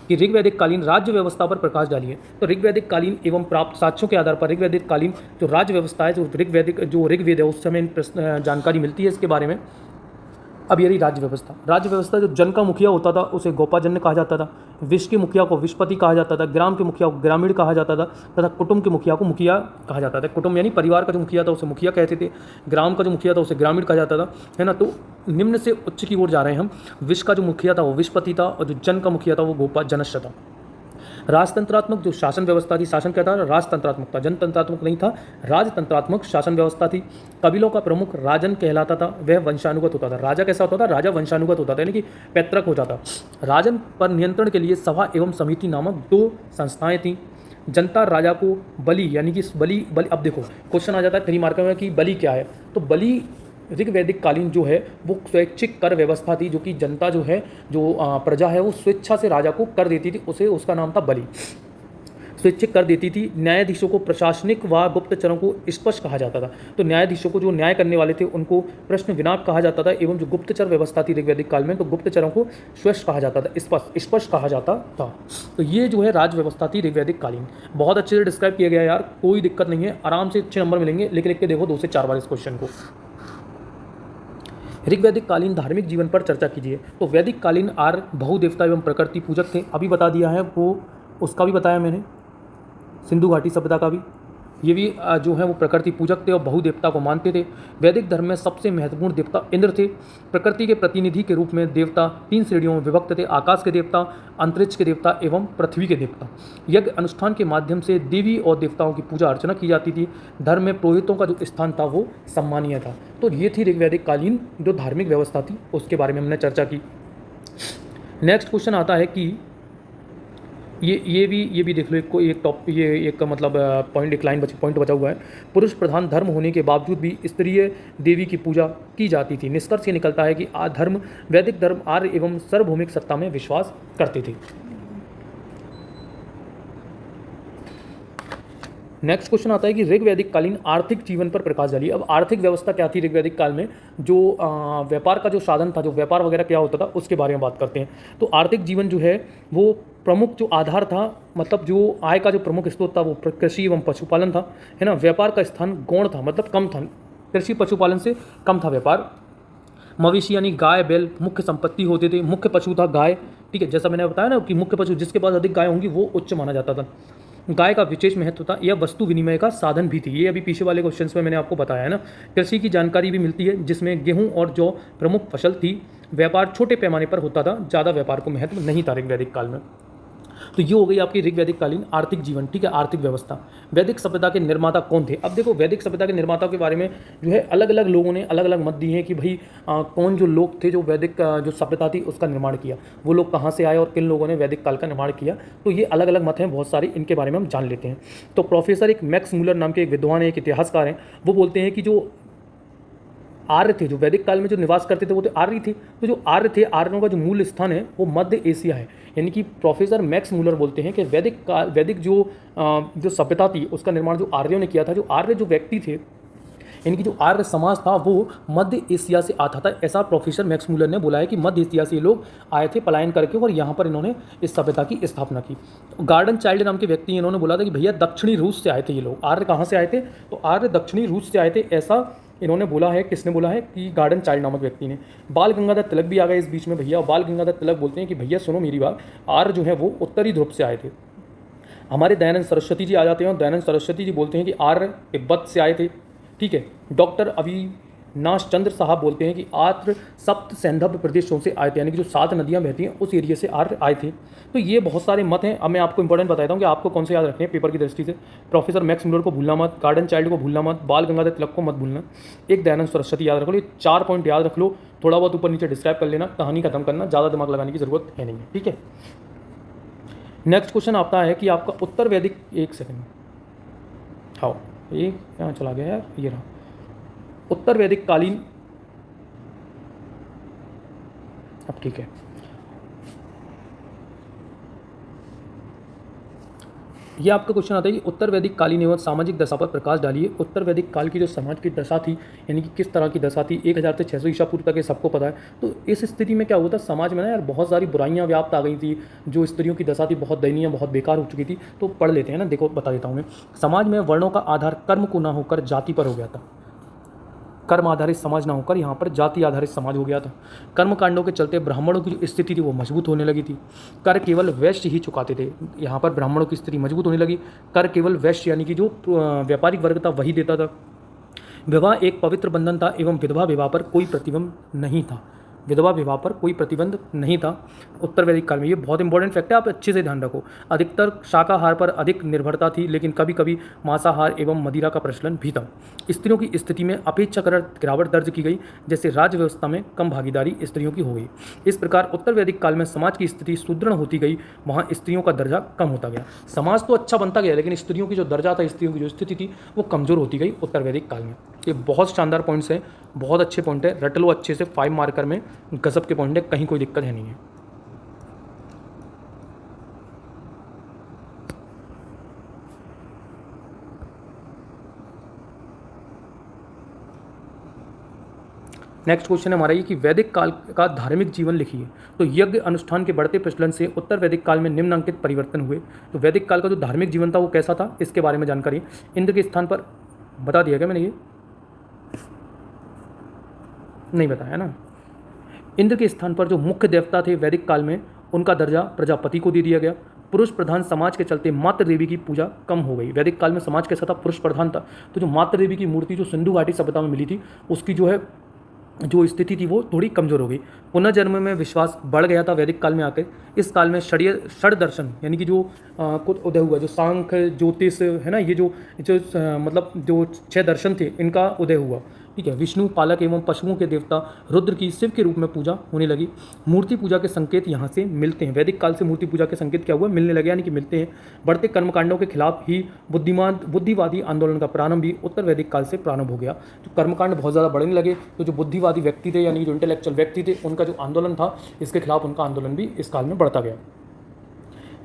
कि ऋग्वैदिक कालीन राज्य व्यवस्था पर प्रकाश डालिए। तो ऋग्वैदिक कालीन एवं प्राप्त साक्ष्यों के आधार पर ऋग्वैदिक कालीन जो राज्य व्यवस्था है, जो ऋग्वेद है उस समय जानकारी मिलती है इसके बारे में। अब ये रही राज्य व्यवस्था। जो जन का मुखिया होता था उसे गोपाजन्य कहा जाता था, विश्व के मुखिया को विश्वपति कहा जाता था, ग्राम के मुखिया को ग्रामीण कहा जाता था, तथा कुटुंब के मुखिया को मुखिया कहा जाता था। कुटुंब यानी परिवार का जो मुखिया था उसे मुखिया कहते थे, ग्राम का जो मुखिया था उसे ग्रामीण कहा जाता था, है ना। तो निम्न से उच्च की ओर जा रहे हैं हम। विश्व का जो मुखिया था वो विश्वपति था, और जो जन का मुखिया था वो गोपाजनश्य था। राजतंत्रात्मक जो शासन व्यवस्था थी, शासन क्या था? राजतंत्रात्मक था, जनतंत्रात्मक नहीं था, राजतंत्रात्मक शासन व्यवस्था थी। कबीलों का प्रमुख राजन कहलाता था, वह वंशानुगत होता था। राजा कैसा होता था? राजा वंशानुगत होता था, यानी कि पैतृक होता था। राजन पर नियंत्रण के लिए सभा एवं समिति नामक 2 संस्थाएं थीं। जनता राजा को बलि, यानी कि बलि अब देखो क्वेश्चन आ जाता है 3 मार्कर में कि बलि क्या है। तो बलि ऋग्वैदिक कालीन जो है वो स्वैच्छिक कर व्यवस्था थी, जो कि जनता जो है, जो प्रजा है, वो स्वेच्छा से राजा को कर देती थी, उसका नाम था बलि। स्वैच्छिक कर देती थी। न्यायाधीशों को प्रशासनिक व गुप्तचरों को स्पष्ट कहा जाता था। तो न्यायाधीशों को जो न्याय करने वाले थे उनको प्रश्न विनाक कहा जाता था, एवं जो गुप्तचर व्यवस्था थी ऋग्वैदिक काल में, तो गुप्तचरों को स्पष्ट कहा जाता था, स्पष्ट कहा जाता था। तो ये जो है राज व्यवस्था थी ऋग्वैदिक कालीन। बहुत अच्छे से डिस्क्राइब किया गया यार, कोई दिक्कत नहीं है, आराम से अच्छे नंबर मिलेंगे। लिख के देखो 2 से 4 बार इस क्वेश्चन को। ऋग्वैदिक कालीन धार्मिक जीवन पर चर्चा कीजिए। तो वैदिक कालीन आर्य बहुदेवता एवं प्रकृति पूजक थे, अभी बता दिया है, वो उसका भी बताया मैंने, सिंधु घाटी सभ्यता का भी। ये भी जो है वो प्रकृति पूजक थे और बहुदेवता को मानते थे। वैदिक धर्म में सबसे महत्वपूर्ण देवता इंद्र थे। प्रकृति के प्रतिनिधि के रूप में देवता 3 श्रेणियों में विभक्त थे: आकाश के देवता, अंतरिक्ष के देवता एवं पृथ्वी के देवता। यज्ञ अनुष्ठान के माध्यम से देवी और देवताओं की पूजा अर्चना की जाती थी। धर्म में पुरोहितों का जो स्थान था वो सम्मानीय था। तो ये थी ऋग्वैदिक कालीन जो धार्मिक व्यवस्था थी, उसके बारे में हमने चर्चा की। नेक्स्ट क्वेश्चन आता है कि ये भी देख लो, एक मतलब पॉइंट बचा हुआ है। पुरुष प्रधान धर्म होने के बावजूद भी स्त्रीय देवी की पूजा की जाती थी। निष्कर्ष ये निकलता है कि वैदिक धर्म आर्य एवं सार्वभौमिक सत्ता में विश्वास करते थे। नेक्स्ट क्वेश्चन आता है कि ऋग्वैदिक कालीन आर्थिक जीवन पर प्रकाश डालिए। अब आर्थिक व्यवस्था क्या थी ऋग्वैदिक काल में, जो व्यापार का जो साधन था, जो व्यापार वगैरह क्या होता था, उसके बारे में बात करते हैं। तो आर्थिक जीवन जो है वो प्रमुख जो आधार था, मतलब जो आय का जो प्रमुख स्रोत था वो कृषि एवं पशुपालन था, है ना। व्यापार का स्थान गौण था, मतलब कम था, कृषि पशुपालन से कम था व्यापार। मवेशी यानी गाय बैल मुख्य संपत्ति होते थे। मुख्य पशु था गाय, ठीक है, जैसा मैंने बताया ना कि मुख्य पशु जिसके पास अधिक गाय होंगी वो उच्च माना जाता था। गाय का विशेष महत्व था, यह वस्तु विनिमय का साधन भी थी। ये अभी पीछे वाले क्वेश्चंस में मैंने आपको बताया है ना। कृषि की जानकारी भी मिलती है, जिसमें गेहूं और जौ प्रमुख फसल थी। व्यापार छोटे पैमाने पर होता था, ज़्यादा व्यापार को महत्व नहीं था ऋग्वैदिक काल में। तो ये हो गई आपकी ऋग्वैदिक कालीन आर्थिक जीवन, ठीक है, आर्थिक व्यवस्था। वैदिक सभ्यता के निर्माता कौन थे? अब देखो वैदिक सभ्यता के निर्माताओं के बारे में जो है अलग अलग लोगों ने अलग अलग मत दिए हैं कि भाई कौन जो लोग थे जो वैदिक जो सभ्यता थी उसका निर्माण किया, वो लोग कहाँ से आए और किन लोगों ने वैदिक काल का निर्माण किया। तो ये अलग अलग मत हैं बहुत सारे, इनके बारे में हम जान लेते हैं। तो प्रोफेसर एक मैक्स मूलर नाम के एक विद्वान है, एक इतिहासकार हैं, वो बोलते हैं कि जो आर्य थे, जो वैदिक काल में जो निवास करते थे वो तो आर्य थे। तो जो आर्य थे, आर्यों का जो मूल स्थान है वो मध्य एशिया है। यानी कि प्रोफेसर मैक्स मूलर बोलते हैं कि वैदिक जो सभ्यता थी उसका निर्माण जो आर्यों ने किया था। जो आर्य जो व्यक्ति थे यानी कि जो आर्य समाज था वो मध्य एशिया से आता था। ऐसा प्रोफेसर मैक्स मूलर ने बोला है कि मध्य एशिया से ये लोग आए थे पलायन करके और यहाँ पर इन्होंने इस सभ्यता की स्थापना की। गार्डन चाइल्ड नाम के व्यक्ति इन्होंने बोला था कि भैया दक्षिणी रूस से आए थे ये लोग। आर्य कहाँ से आए थे? तो आर्य दक्षिणी रूस से आए थे, ऐसा इन्होंने बोला है। किसने बोला है? कि गार्डन चाइल्ड नामक व्यक्ति ने। बाल गंगाधर तिलक भी आ गए इस बीच में भैया। बाल गंगाधर तिलक बोलते हैं कि भैया सुनो मेरी बात, आर्य जो है वो उत्तरी ध्रुव से आए थे। हमारे दयानंद सरस्वती जी आ जाते हैं और दयानंद सरस्वती जी बोलते हैं कि आर्य तिब्बत से आए थे। ठीक है। डॉक्टर अविनाश चंद्र साहब बोलते हैं कि आर्य सप्त सैंधव प्रदेशों से आए थे, यानी कि जो 7 नदियां बहती हैं उस एरिया से आर्य आए थे। तो ये बहुत सारे मत हैं। अब मैं आपको इंपॉर्टेंट बताता हूँ कि आपको कौन से याद रखने हैं पेपर की दृष्टि से। प्रोफेसर मैक्स मूलर को भूलना मत, गार्डन चाइल्ड को भूलना मत, बाल गंगाधर तिलक को मत भूलना, एक दयानंद सरस्वती याद रख लो। ये 4 पॉइंट याद रख लो, थोड़ा बहुत ऊपर नीचे डिस्क्राइब कर लेना, कहानी खत्म करना, ज़्यादा दिमाग लगाने की जरूरत है नहीं है। ठीक है। नेक्स्ट क्वेश्चन आता है कि आपका उत्तर वैदिक, एक सेकंड, हाँ ये कहाँ चला गया यार, ये रहा। उत्तर वैदिक कालीन, अब ठीक है, ये आपका क्वेश्चन आता है कि उत्तर वैदिक कालीन एवं सामाजिक दशा पर प्रकाश डालिए। उत्तर वैदिक काल की जो समाज की दशा थी, यानी कि किस तरह की दशा थी, 1000 से 600 ईसा पूर्व तक ये सबको पता है। तो इस स्थिति में क्या हुआ था समाज में ना यार, बहुत सारी बुराइयां व्याप्त आ गई थी। जो स्त्रियों की दशा थी बहुत दयनीय, बहुत बेकार हो चुकी थी। तो पढ़ लेते हैं ना, देखो बता देता हूँ मैं। समाज में वर्णों का आधार कर्म को ना होकर जाति पर हो गया था। कर्म आधारित समाज ना होकर यहाँ पर जाति आधारित समाज हो गया था। कर्म कांडों के चलते ब्राह्मणों की जो स्थिति थी वो मजबूत होने लगी थी। कर केवल वैश्य ही चुकाते थे। यहाँ पर ब्राह्मणों की स्थिति मजबूत होने लगी। कर केवल वैश्य यानी कि जो व्यापारिक वर्ग था वही देता था। विवाह एक पवित्र बंधन था एवं विधवा विवाह पर कोई प्रतिबंध नहीं था। विधवा विवाह पर कोई प्रतिबंध नहीं था उत्तर वैदिक काल में। ये बहुत इंपॉर्टेंट फैक्ट है, आप अच्छे से ध्यान रखो। अधिकतर शाकाहार पर अधिक निर्भरता थी, लेकिन कभी कभी मांसाहार एवं मदिरा का प्रचलन भी था। स्त्रियों की स्थिति में अपेक्षाकृत गिरावट दर्ज की गई, जैसे राज्य व्यवस्था में कम भागीदारी स्त्रियों की हो गई। इस प्रकार उत्तर वैदिक काल में समाज की स्थिति सुदृढ़ होती गई, वहाँ स्त्रियों का दर्जा कम होता गया। समाज तो अच्छा बनता गया, लेकिन स्त्रियों की जो दर्जा था, स्त्रियों की जो स्थिति थी वो कमजोर होती गई उत्तर वैदिक काल में। ये बहुत शानदार पॉइंट्स हैं, बहुत अच्छे पॉइंट है, रट लो अच्छे से। 5 मार्कर में गजब के पॉइंट है, कहीं कोई दिक्कत है नहीं है। नेक्स्ट क्वेश्चन है हमारा ये कि वैदिक काल का धार्मिक जीवन लिखिए। तो यज्ञ अनुष्ठान के बढ़ते प्रचलन से उत्तर वैदिक काल में निम्नलिखित परिवर्तन हुए। तो वैदिक काल का जो धार्मिक जीवन था वो कैसा था, इसके बारे में जानकारी इंद्र के स्थान पर बता दिया गया मैंने, ये नहीं बताया ना। इंद्र के स्थान पर जो मुख्य देवता थे वैदिक काल में, उनका दर्जा प्रजापति को दे दिया गया। पुरुष प्रधान समाज के चलते मातृ देवी की पूजा कम हो गई। वैदिक काल में समाज कैसा था, पुरुष प्रधान था। तो जो मातृ देवी की मूर्ति जो सिंधु घाटी सभ्यता में मिली थी, उसकी जो है जो स्थिति थी वो थोड़ी कमजोर हो गई। पुनर्जन्म में विश्वास बढ़ गया था वैदिक काल में आकर। इस काल में षड दर्शन यानी कि जो कुछ उदय हुआ, जो सांख्य ज्योतिष है ना, ये जो मतलब जो 6 दर्शन थे इनका उदय हुआ। ठीक है। विष्णु पालक एवं पशुओं के देवता रुद्र की शिव के रूप में पूजा होने लगी। मूर्ति पूजा के संकेत यहाँ से मिलते हैं। वैदिक काल से मूर्ति पूजा के संकेत क्या हुआ, मिलने लगे, यानी कि मिलते हैं। बढ़ते कर्मकांडों के खिलाफ ही बुद्धिवादी आंदोलन का प्रारंभ भी उत्तर वैदिक काल से प्रारंभ हो गया। जो कर्मकांड बहुत ज़्यादा बढ़ने लगे, तो जो बुद्धिवादी व्यक्ति थे यानी जो इंटेलेक्चुअल व्यक्ति थे, उनका जो आंदोलन था इसके खिलाफ उनका आंदोलन भी इस काल में बढ़ता गया।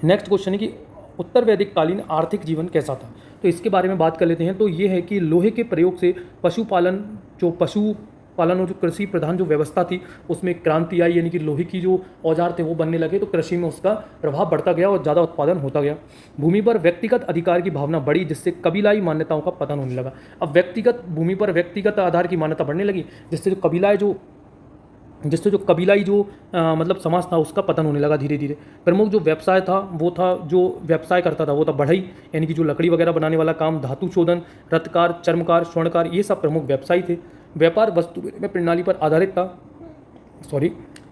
नेक्स्ट क्वेश्चन है कि उत्तर वैदिक कालीन आर्थिक जीवन कैसा था। तो इसके बारे में बात कर लेते हैं। तो ये है कि लोहे के प्रयोग से पशुपालन और जो कृषि प्रधान जो व्यवस्था थी उसमें क्रांति आई, यानी कि लोहे की जो औजार थे वो बनने लगे, तो कृषि में उसका प्रभाव बढ़ता गया और ज़्यादा उत्पादन होता गया। भूमि पर व्यक्तिगत अधिकार की भावना बढ़ी, जिससे कबीलाई मान्यताओं का पतन होने लगा। अब व्यक्तिगत भूमि पर व्यक्तिगत आधार की मान्यता बढ़ने लगी, जिससे जो कबीलाई मतलब समाज था उसका पतन होने लगा धीरे धीरे। प्रमुख जो व्यवसाय था वो था, जो व्यवसाय करता था वो था बढ़ई, यानी कि जो लकड़ी वगैरह बनाने वाला काम, धातु शोधन, रत्तकार, चर्मकार, स्वर्णकार, ये सब प्रमुख व्यवसायी थे। व्यापार वस्तु विनिमय प्रणाली पर आधारित था।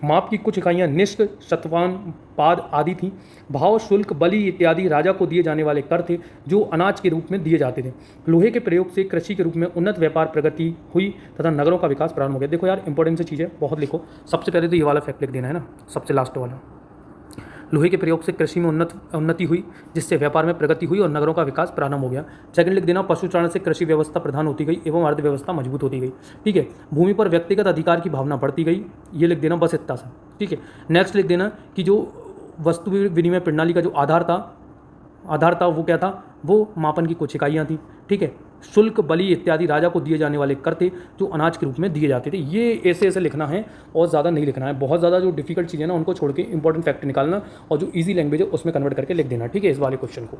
माप की कुछ इकाइयाँ निष्क, शतवान, पाद आदि थीं। भाव, शुल्क, बलि इत्यादि राजा को दिए जाने वाले कर थे, जो अनाज के रूप में दिए जाते थे। लोहे के प्रयोग से कृषि के रूप में उन्नत व्यापार प्रगति हुई तथा नगरों का विकास प्रारंभ हो गया। देखो यार, इंपॉर्टेंट सी चीज़ है, बहुत लिखो। सबसे पहले तो ये वाला फैक्ट लिख देना है ना, सबसे लास्ट वाला। लोहे के प्रयोग से कृषि में उन्नति हुई, जिससे व्यापार में प्रगति हुई और नगरों का विकास प्रारंभ हो गया। सेकंड लिख देना, पशुचारण से कृषि व्यवस्था प्रधान होती गई एवं अर्थव्यवस्था मजबूत होती गई। ठीक है। भूमि पर व्यक्तिगत अधिकार की भावना बढ़ती गई, ये लिख देना, बस इतना सा। ठीक है। नेक्स्ट लिख देना कि जो वस्तु विनिमय प्रणाली का जो आधार था वो क्या था, वो मापन की कुछ इकाइयाँ थी। ठीक है। शुल्क, बलि इत्यादि राजा को दिए जाने वाले कर थे जो अनाज के रूप में दिए जाते थे। ये ऐसे ऐसे लिखना है और ज़्यादा नहीं लिखना है। बहुत ज़्यादा जो डिफिकल्ट चीज़ें ना उनको छोड़ के इंपॉर्टेंट फैक्ट निकालना और जो ईजी लैंग्वेज है उसमें कन्वर्ट करके लिख देना, ठीक है, इस वाले क्वेश्चन को।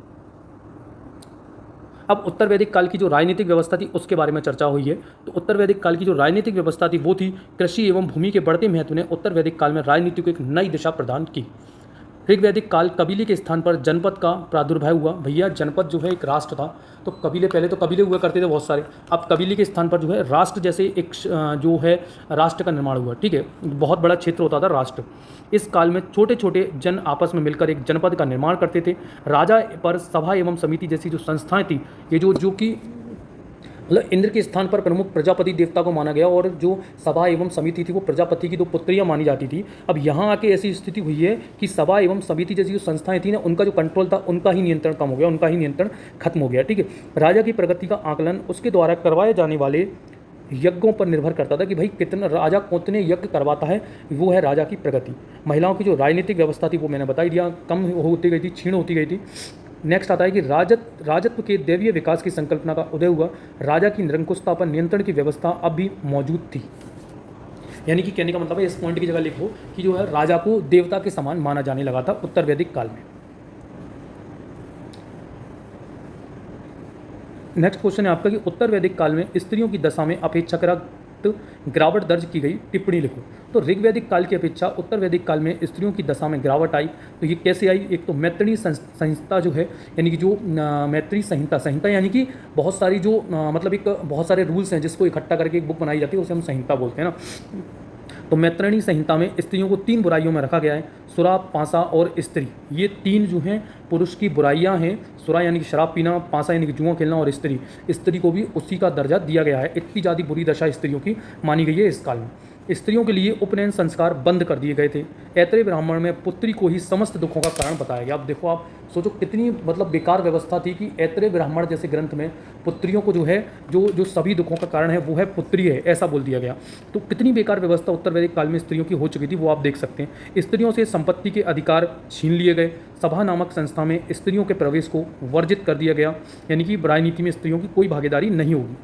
अब उत्तर वैदिक काल की जो राजनीतिक व्यवस्था थी उसके बारे में चर्चा हुई है। तो उत्तर वैदिक काल की जो राजनीतिक व्यवस्था थी वो थी कृषि एवं भूमि के बढ़ते महत्व ने उत्तर वैदिक काल में राजनीति को एक नई दिशा प्रदान की। ऋग्वैदिक काल कबीले के स्थान पर जनपद का प्रादुर्भाव हुआ। भैया जनपद जो है एक राष्ट्र था, तो कबीले, पहले तो कबीले हुआ करते थे बहुत सारे, अब कबीले के स्थान पर जो है राष्ट्र जैसे एक जो है राष्ट्र का निर्माण हुआ, ठीक है, बहुत बड़ा क्षेत्र होता था राष्ट्र। इस काल में छोटे छोटे जन आपस में मिलकर एक जनपद का निर्माण करते थे। राजा पर सभा एवं समिति जैसी जो संस्थाएं थी, ये जो कि मतलब इंद्र के स्थान पर प्रमुख प्रजापति देवता को माना गया, और जो सभा एवं समिति थी वो प्रजापति की दो पुत्रियां मानी जाती थी। अब यहाँ आके ऐसी स्थिति हुई है कि सभा एवं समिति जैसी जो संस्थाएं थी ना, उनका जो कंट्रोल था उनका ही नियंत्रण कम हो गया, उनका ही नियंत्रण खत्म हो गया, ठीक है। राजा की प्रगति का आकलन उसके द्वारा करवाए जाने वाले यज्ञों पर निर्भर करता था कि भाई कितना राजा कितने यज्ञ करवाता है, वो है राजा की प्रगति। महिलाओं की जो राजनीतिक व्यवस्था थी वो मैंने बता ही दिया, कम होती गई थी, क्षीण होती गई थी। नेक्स्ट आता है कि राजत्व के दैवीय विकास की संकल्पना का उदय हुआ। राजा की निरंकुशता पर नियंत्रण की व्यवस्था अब भी मौजूद थी। यानी कि कहने का मतलब है, इस पॉइंट की जगह लिखो कि जो है राजा को देवता के समान माना जाने लगा था उत्तर वैदिक काल में। नेक्स्ट क्वेश्चन है आपका कि उत्तर वैदिक काल में स्त्रियों की दशा में अपेक्षाकृत गिरावट दर्ज की गई, टिप्पणी लिखो। तो ऋग्वैदिक काल की अपेक्षा उत्तर वैदिक काल में स्त्रियों की दशा में गिरावट आई। तो ये कैसे आई? एक तो मैत्रेयी संहिता जो है, यानी कि जो मैत्रेयी संहिता यानी कि बहुत सारी जो मतलब एक बहुत सारे रूल्स हैं जिसको इकट्ठा करके एक बुक बनाई जाती है, उसे हम संहिता बोलते हैं ना। तो मैत्रेयी संहिता में स्त्रियों को 3 बुराइयों में रखा गया है, सुरा, पासा और स्त्री। ये 3 जो हैं पुरुष की बुराइयां हैं। सुरा यानी कि शराब पीना, पासा यानी कि जुआ खेलना, और स्त्री को भी उसी का दर्जा दिया गया है। इतनी ज़्यादा बुरी दशा स्त्रियों की मानी गई है इस काल में। स्त्रियों के लिए उपनयन संस्कार बंद कर दिए गए थे। ऐत्रेय ब्राह्मण में पुत्री को ही समस्त दुखों का कारण बताया गया। अब देखो, आप सोचो कितनी मतलब बेकार व्यवस्था थी कि ऐत्रेय ब्राह्मण जैसे ग्रंथ में पुत्रियों को जो है जो सभी दुखों का कारण है वो है पुत्री है, ऐसा बोल दिया गया। तो कितनी बेकार व्यवस्था उत्तर वैदिक काल में स्त्रियों की हो चुकी थी वो आप देख सकते हैं। स्त्रियों से संपत्ति के अधिकार छीन लिए गए। सभा नामक संस्था में स्त्रियों के प्रवेश को वर्जित कर दिया गया, यानी कि राजनीति में स्त्रियों की कोई भागीदारी नहीं होगी।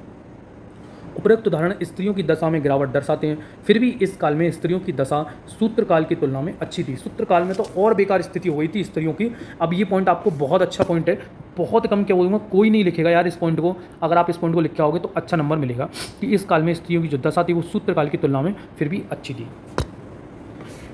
उपरोक्त उदाहरण स्त्रियों की दशा में गिरावट दर्शाते हैं। फिर भी इस काल में स्त्रियों की दशा सूत्र काल की तुलना में अच्छी थी। सूत्र काल में तो और बेकार स्थिति हो गई थी स्त्रियों की। अब ये पॉइंट आपको बहुत अच्छा पॉइंट है, बहुत कम क्या बोलूँगा, कोई नहीं लिखेगा यार इस पॉइंट को। अगर आप इस पॉइंट को लिख के आओगे तो अच्छा नंबर मिलेगा कि इस काल में स्त्रियों की जो दशा थी वो सूत्र काल की तुलना में फिर भी अच्छी थी।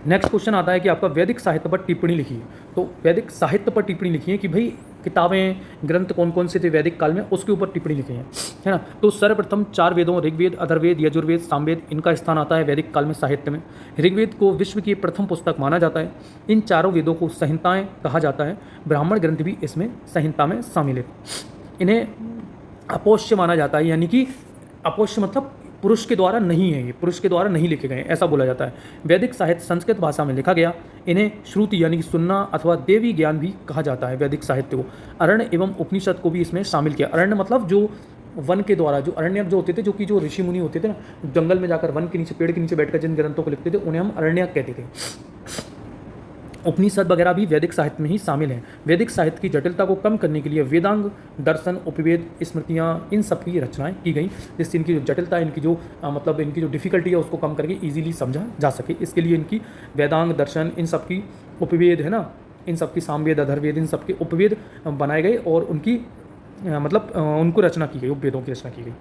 नेक्स्ट क्वेश्चन आता है कि आपका वैदिक साहित्य पर टिप्पणी लिखिए। तो वैदिक साहित्य पर टिप्पणी लिखिए कि भाई किताबें, ग्रंथ कौन कौन से थे वैदिक काल में, उसके ऊपर टिप्पणी लिखी है ना। तो सर्वप्रथम 4 वेदों ऋग्वेद, अथर्ववेद, यजुर्वेद, सामवेद, इनका स्थान आता है वैदिक काल में साहित्य में। ऋग्वेद को विश्व की प्रथम पुस्तक माना जाता है। इन चारों वेदों को संहिताएं कहा जाता है। ब्राह्मण ग्रंथ भी इसमें संहिता में शामिल है। इन्हें अपोष्य माना जाता है, यानी कि अपोष्य मतलब पुरुष के द्वारा नहीं है, ये पुरुष के द्वारा नहीं लिखे गए, ऐसा बोला जाता है। वैदिक साहित्य संस्कृत भाषा में लिखा गया। इन्हें श्रुति यानी कि सुनना अथवा देवी ज्ञान भी कहा जाता है वैदिक साहित्य को। अरण्य एवं उपनिषद को भी इसमें शामिल किया। अरण्य मतलब जो वन के द्वारा, जो अरण्यक जो होते थे, जो कि जो ऋषि मुनि होते थे ना, जंगल में जाकर वन के नीचे, पेड़ के नीचे बैठकर जिन ग्रंथों को लिखते थे उन्हें हम अरण्यक कहते थे। उपनिषद वगैरह भी वैदिक साहित्य में ही शामिल हैं। वैदिक साहित्य की जटिलता को कम करने के लिए वेदांग, दर्शन, उपवेद, स्मृतियाँ, इन सब की रचनाएं की गई, जिससे इनकी जो जटिलता है, इनकी जो मतलब इनकी जो डिफिकल्टी है उसको कम करके इजीली समझा जा सके। इसके लिए इनकी वेदांग, दर्शन, इन सब की उपवेद है ना, इन सब की सामवेद, अधर्वेद, इन सब के उपवेद बनाए गए और उनकी मतलब उनको रचना की गई, उपवेदों की रचना की गई।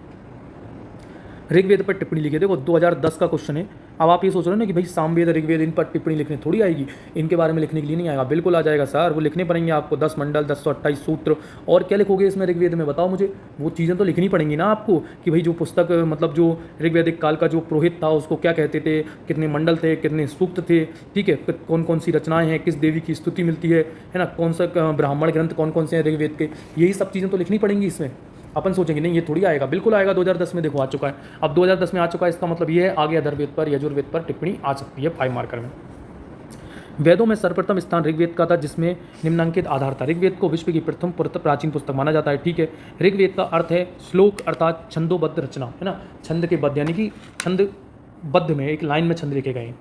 ऋग्वेद पर टिप्पणी लिखी। देखो 2010 का क्वेश्चन है। अब आप ये सोच रहे हो ना कि भाई सामवेद, ऋग्वेद, इन पर टिप्पणी लिखने थोड़ी आएगी, इनके बारे में लिखने के लिए नहीं आएगा। बिल्कुल आ जाएगा सर, वो लिखने पड़ेंगे आपको 10 मंडल, 1028 सूत्र। और क्या लिखोगे इसमें ऋग्वेद में, बताओ मुझे। वो चीज़ें तो लिखनी पड़ेंगी ना आपको कि भाई जो पुस्तक मतलब जो ऋग्वैदिक काल का जो पुरोहित था उसको क्या कहते थे, कितने मंडल थे, कितने सूक्त थे, ठीक है, कौन कौन सी रचनाएं हैं, किस देवी की स्तुति मिलती है ना, कौन सा ब्राह्मण ग्रंथ कौन कौन से हैं ऋग्वेद के, यही सब चीज़ें तो लिखनी पड़ेंगी इसमें। अपन सोचेंगे नहीं ये थोड़ी आएगा, बिल्कुल आएगा। 2010 में देखो आ चुका है। अब 2010 में आ चुका है, इसका मतलब ये है आगे अधर्वेद पर, यजुर्वेद पर टिप्पणी आ सकती है 5 मार्कर में। वेदों में सर्वप्रथम स्थान ऋग्वेद का था, जिसमें निम्नांकित आधार था। ऋग्वेद को विश्व की प्रथम प्राचीन पुस्तक माना जाता है, ठीक है। ऋग्वेद का अर्थ है श्लोक अर्थात छंदोबद्ध रचना, है ना, छंद के बद्ध यानी कि छंदबद्ध में एक लाइन में छंद लिखे गए।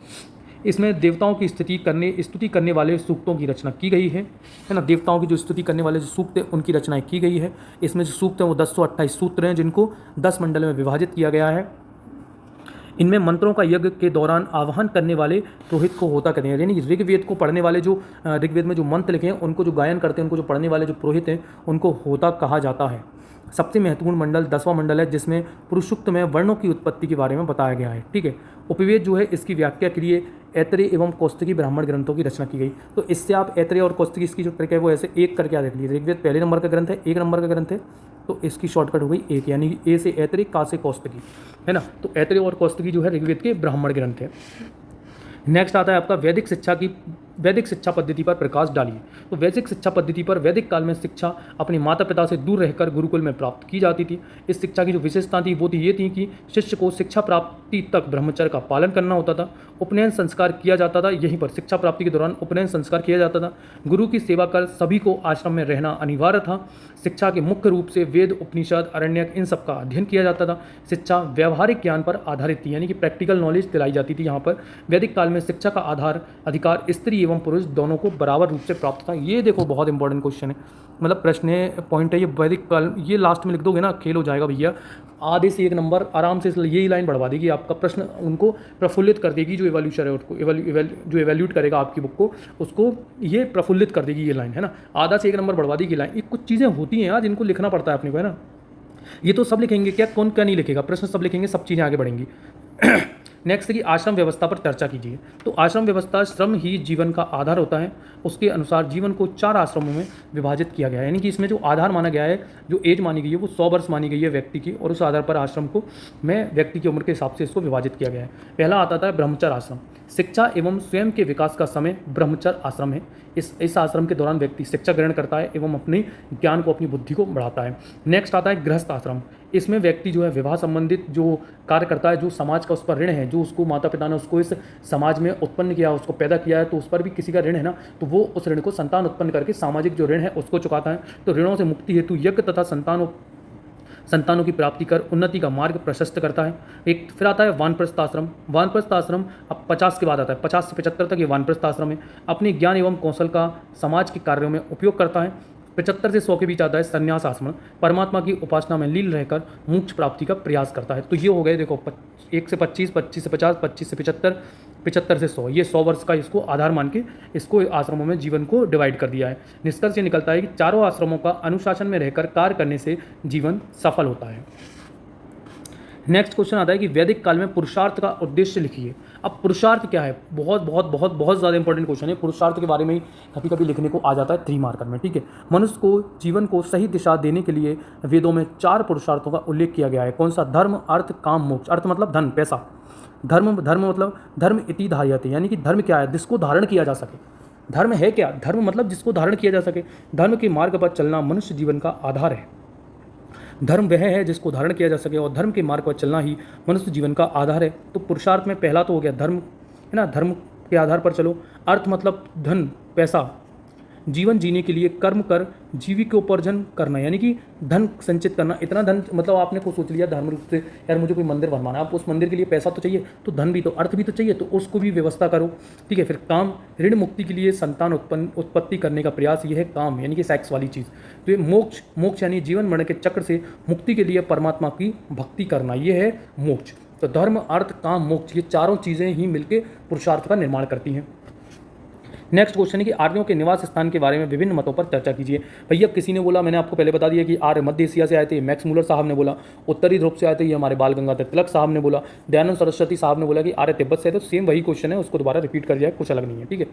इसमें देवताओं की स्तुति करने वाले सूक्तों की रचना की गई है ना। देवताओं की जो स्तुति करने वाले जो सूक्त हैं उनकी रचनाएं की गई है। इसमें जो सूक्त हैं वो 1028 सूत्र हैं जिनको 10 मंडल में विभाजित किया गया है। इनमें मंत्रों का यज्ञ के दौरान आह्वान करने वाले पुरोहित को होता कहते हैं, यानी ऋग्वेद को पढ़ने वाले जो ऋग्वेद में जो मंत्र लिखे हैं उनको जो गायन करते हैं, उनको जो पढ़ने वाले जो पुरोहित हैं उनको होता कहा जाता है। सबसे महत्वपूर्ण मंडल 10वां मंडल है जिसमें पुरुषोक्त में वर्णों की उत्पत्ति के बारे में बताया गया है। ठीक है, उपवेद जो है इसकी व्याख्या के लिए ऐतरेय एवं कौस्तुकी ब्राह्मण ग्रंथों की रचना की गई। तो इससे आप ऐतरेय और कौस्तुकी इसकी जो ट्रिक है वो ऐसे एक करके देख लीजिए। ऋग्वेद पहले नंबर का ग्रंथ है, 1 नंबर का ग्रंथ है, तो इसकी शॉर्टकट हो गई एक, यानी कि ए से ऐतरेय, का से कौस्तुकी, है ना। तो ऐतरेय और कौस्तुकी जो है ऋग्वेद के ब्राह्मण ग्रंथ है। नेक्स्ट आता है आपका वैदिक शिक्षा पद्धति पर प्रकाश डालिए। तो वैदिक शिक्षा पद्धति पर वैदिक काल में शिक्षा अपने माता पिता से दूर रहकर गुरुकुल में प्राप्त की जाती थी। इस शिक्षा की जो विशेषता थी वो ये थी कि शिष्य को शिक्षा प्राप्ति तक ब्रह्मचर्य का पालन करना होता था। उपनयन संस्कार किया जाता था, यहीं पर शिक्षा प्राप्ति के दौरान उपनयन संस्कार किया जाता था। गुरु की सेवा कर सभी को आश्रम में रहना अनिवार्य था। शिक्षा के मुख्य रूप से वेद, उपनिषद, अरण्यक इन सब का अध्ययन किया जाता था। शिक्षा व्यवहारिक ज्ञान पर आधारित थी, यानी कि प्रैक्टिकल नॉलेज दिलाई जाती थी। यहाँ पर वैदिक काल में शिक्षा का अधिकार स्त्री एवं पुरुष दोनों को बराबर रूप से प्राप्त था। ये देखो बहुत इंपॉर्टेंट क्वेश्चन है, मतलब प्रश्न है, पॉइंट है ये। वैदिक काल ये लास्ट में लिख दोगे ना, खेल हो जाएगा भैया। आधे से 1 नंबर आराम से यही लाइन बढ़वा देगी आपका प्रश्न, उनको प्रफुल्लित कर देगी। जो इवैल्यूशन है उसको जो इवैल्यूट करेगा आपकी बुक को, उसको ये प्रफुल्लित कर देगी ये लाइन, है ना। आधा से 1 नंबर बढ़वा देगी लाइन। ये कुछ चीज़ें होती हैं यार जिनको लिखना पड़ता है अपने को, है ना। ये तो सब लिखेंगे क्या, कौन क्या नहीं लिखेगा, प्रश्न सब लिखेंगे, सब चीज़ें आगे बढ़ेंगी। नेक्स्ट है कि आश्रम व्यवस्था पर चर्चा कीजिए। तो आश्रम व्यवस्था, श्रम ही जीवन का आधार होता है। उसके अनुसार जीवन को 4 आश्रमों में विभाजित किया गया है, यानी कि इसमें जो आधार माना गया है, जो एज मानी गई है वो 100 वर्ष मानी गई है व्यक्ति की, और उस आधार पर आश्रम को में व्यक्ति की उम्र के हिसाब से इसको विभाजित किया गया है। पहला आता था ब्रह्मचर्य आश्रम। शिक्षा एवं स्वयं के विकास का समय ब्रह्मचर्य आश्रम है। इस आश्रम के दौरान व्यक्ति शिक्षा ग्रहण करता है एवं अपने ज्ञान को, अपनी बुद्धि को बढ़ाता है। नेक्स्ट आता है गृहस्थ आश्रम। इसमें व्यक्ति जो है विवाह संबंधित जो कार्य करता है, जो समाज का उस पर ऋण है, जो उसको माता पिता ने उसको इस समाज में उत्पन्न किया, उसको पैदा किया है, तो उस पर भी किसी का ऋण है ना, तो वो उस ऋण को संतान उत्पन्न करके सामाजिक जो ऋण है उसको चुकाता है। तो ऋणों से मुक्ति हेतु यज्ञ तथा संतानों की प्राप्ति कर उन्नति का मार्ग प्रशस्त करता है। एक फिर आता है वानप्रस्थ आश्रम। वानप्रस्थ आश्रम अब 50 के बाद आता है, 50 से 75 तक ये वानप्रस्थ आश्रम है। अपने ज्ञान एवं कौशल का समाज के कार्यों में उपयोग करता है। 75 से 100 के बीच आता है संन्यास आश्रम। परमात्मा की उपासना में लीन रहकर मोक्ष प्राप्ति का प्रयास करता है। तो ये हो गए देखो 1 से 25, 25 से 50, 25 से 75, 75 से 100, ये 100 वर्ष का इसको आधार मान के इसको आश्रमों में जीवन को डिवाइड कर दिया है। निष्कर्ष ये निकलता है कि चारों आश्रमों का अनुशासन में रहकर कार्य करने से जीवन सफल होता है। नेक्स्ट क्वेश्चन आता है कि वैदिक काल में पुरुषार्थ का उद्देश्य लिखिए। अब पुरुषार्थ क्या है, बहुत बहुत बहुत बहुत ज़्यादा इंपॉर्टेंट क्वेश्चन है। पुरुषार्थ के बारे में ही कभी कभी लिखने को आ जाता है 3 मार्कर में, ठीक है। मनुष्य को जीवन को सही दिशा देने के लिए वेदों में 4 पुरुषार्थों का उल्लेख किया गया है। कौन सा? धर्म, अर्थ, काम, मोक्ष। अर्थ मतलब धन, पैसा। धर्म मतलब धर्म इति धार्यते, यानी कि धर्म क्या है, जिसको धारण किया जा सके। धर्म है क्या? धर्म मतलब जिसको धारण किया जा सके। धर्म के मार्ग पर चलना मनुष्य जीवन का आधार है। धर्म वह है जिसको धारण किया जा सके, और धर्म के मार्ग पर चलना ही मनुष्य जीवन का आधार है। तो पुरुषार्थ में पहला तो हो गया धर्म, है ना, धर्म के आधार पर चलो। अर्थ मतलब धन, पैसा। जीवन जीने के लिए कर्म कर जीविकोपार्जन करना, यानी कि धन संचित करना। इतना धन मतलब आपने को सोच लिया धर्म रूप से, यार मुझे कोई मंदिर बनवाना है, आप उस मंदिर के लिए पैसा तो चाहिए, तो धन भी तो, अर्थ भी तो चाहिए, तो उसको भी व्यवस्था करो, ठीक है। फिर काम, ऋण मुक्ति के लिए संतान उत्पत्ति करने का प्रयास, ये है काम, यानी कि सेक्स वाली चीज़। तो ये मोक्ष यानी जीवन मरण के चक्र से मुक्ति के लिए परमात्मा की भक्ति करना, ये है मोक्ष। तो धर्म, अर्थ, काम, मोक्ष, ये चारों चीज़ें ही मिलकर पुरुषार्थ का निर्माण करती हैं। नेक्स्ट क्वेश्चन है कि आर्यों के निवास स्थान के बारे में विभिन्न मतों पर चर्चा कीजिए। भैया किसी ने बोला, मैंने आपको पहले बता दिया कि आर्य मध्य एशिया से आए थे, मैक्स मूलर साहब ने बोला। उत्तरी ध्रुव से आए थे, ये हमारे बाल गंगाधर तिलक साहब ने बोला। दयानंद सरस्वती साहब ने बोला कि आर्य तिब्बत से आए। तो सेम वही क्वेश्चन है, उसको दोबारा रिपीट कर दिया, कुछ अलग नहीं है, ठीक है।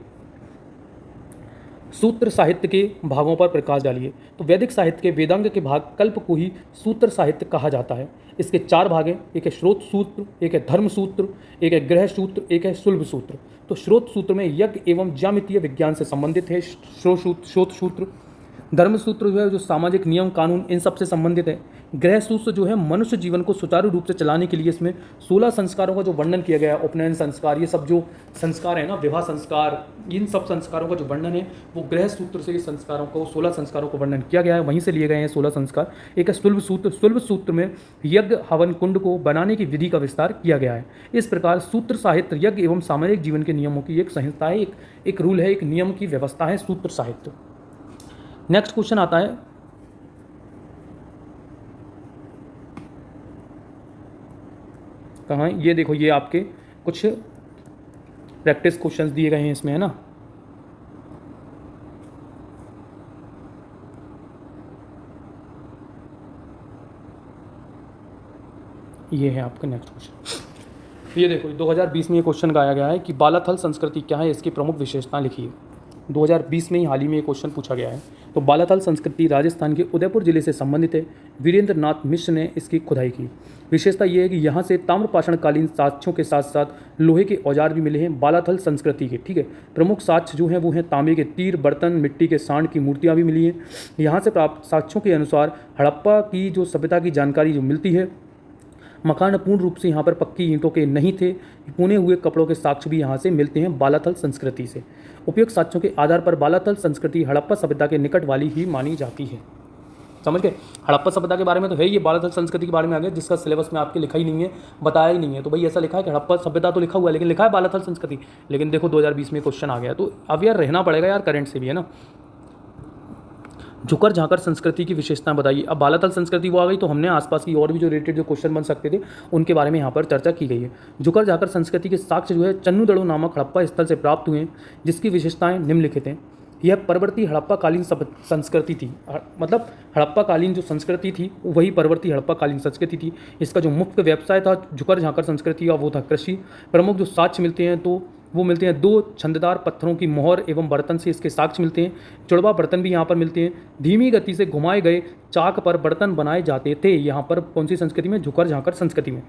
सूत्र साहित्य के भागों पर प्रकाश डालिए। तो वैदिक साहित्य के वेदांग के भाग कल्प को ही सूत्र साहित्य कहा जाता है। इसके 4 भाग हैं, एक है स्रोत सूत्र, एक है धर्म सूत्र, एक है गृह सूत्र, एक है सुलभ सूत्र। तो स्रोत सूत्र में यज्ञ एवं ज्यामितीय विज्ञान से संबंधित है स्रोत सूत्र। धर्म सूत्र जो है जो सामाजिक नियम कानून इन सब से संबंधित है। ग्रह सूत्र जो है मनुष्य जीवन को सुचारू रूप से चलाने के लिए इसमें 16 संस्कारों का जो वर्णन किया गया है, उपनयन संस्कार, ये सब जो संस्कार है ना, विवाह संस्कार, इन सब संस्कारों का जो वर्णन है वो ग्रह सूत्र से संस्कारों को 16 संस्कारों को वर्णन किया गया है, वहीं से लिए गए हैं 16 संस्कार। एक है सुलभ सूत्र। सुलभ सूत्र में यज्ञ हवन कुंड को बनाने की विधि का विस्तार किया गया है। इस प्रकार सूत्र साहित्य यज्ञ एवं सामाजिक जीवन के नियमों की एक संहिता है, एक रूल है, एक नियम की व्यवस्था है सूत्र साहित्य। नेक्स्ट क्वेश्चन आता है, कहाँ, ये देखो, ये आपके कुछ प्रैक्टिस क्वेश्चंस दिए गए हैं इसमें, है ना। ये है आपका नेक्स्ट क्वेश्चन। ये देखो 2020 में ये क्वेश्चन गाया गया है कि बालाथल संस्कृति क्या है, इसकी प्रमुख विशेषताएं लिखिए। 2020 में ही हाल ही में ये क्वेश्चन पूछा गया है। तो बालाथल संस्कृति राजस्थान के उदयपुर जिले से संबंधित है। वीरेंद्र नाथ मिश्र ने इसकी खुदाई की। विशेषता ये है कि यहाँ से ताम्रपाषाणकालीन साक्ष्यों के साथ साथ लोहे के औजार भी मिले हैं बालाथल संस्कृति के, ठीक है। प्रमुख साक्ष्य जो हैं वो हैं तांबे के तीर, बर्तन, मिट्टी के सांड की मूर्तियाँ भी मिली हैं। यहाँ से प्राप्त साक्ष्यों के अनुसार हड़प्पा की जो सभ्यता की जानकारी जो मिलती है, मकान पूर्ण रूप से यहाँ पर पक्की ईंटों के नहीं थे, पुने हुए कपड़ों के साक्ष्य भी यहाँ से मिलते हैं बालाथल संस्कृति से। उपयुक्त साक्ष्यों के आधार पर बालाथल संस्कृति हड़प्पा सभ्यता के निकट वाली ही मानी जाती है। समझ गए। हड़प्पा सभ्यता के बारे में तो है, ये बालाथल संस्कृति के बारे में आ गया जिसका सिलेबस में आपके लिखा ही नहीं है, बताया ही नहीं है। तो भाई ऐसा लिखा है कि हड़प्पा सभ्यता तो लिखा हुआ है, लेकिन लिखा है बालाथल संस्कृति, लेकिन देखो 2020 में क्वेश्चन आ गया। तो अब यार रहना पड़ेगा यार करंट से भी, है ना। झुकर झाकर संस्कृति की विशेषताएं बताइए। अब बालाथल संस्कृति वो आ गई, तो हमने आसपास की और भी जो रिलेटेड जो क्वेश्चन बन सकते थे उनके बारे में यहाँ पर चर्चा की गई है। झुकर झाकर संस्कृति के साक्ष्य जो है चन्नूदड़ो नामक हड़प्पा स्थल से प्राप्त हुए, जिसकी विशेषताएं निम्नलिखित हैं। यह परवर्ती हड़प्पा कालीन संस्कृति थी, मतलब हड़प्पा कालीन जो संस्कृति थी वही परवर्ती हड़प्पा कालीन संस्कृति थी। इसका जो मुख्य व्यवसाय था झुकर झाकर संस्कृति का वो था कृषि। प्रमुख जो साक्ष्य मिलते हैं तो वो मिलते हैं 2 छंददार पत्थरों की मोहर एवं बर्तन से इसके साक्ष्य मिलते हैं। जुड़वा बर्तन भी यहाँ पर मिलते हैं। धीमी गति से घुमाए गए चाक पर बर्तन बनाए जाते थे। यहाँ पर कौन सी संस्कृति में? झुकर झाकर संस्कृति में।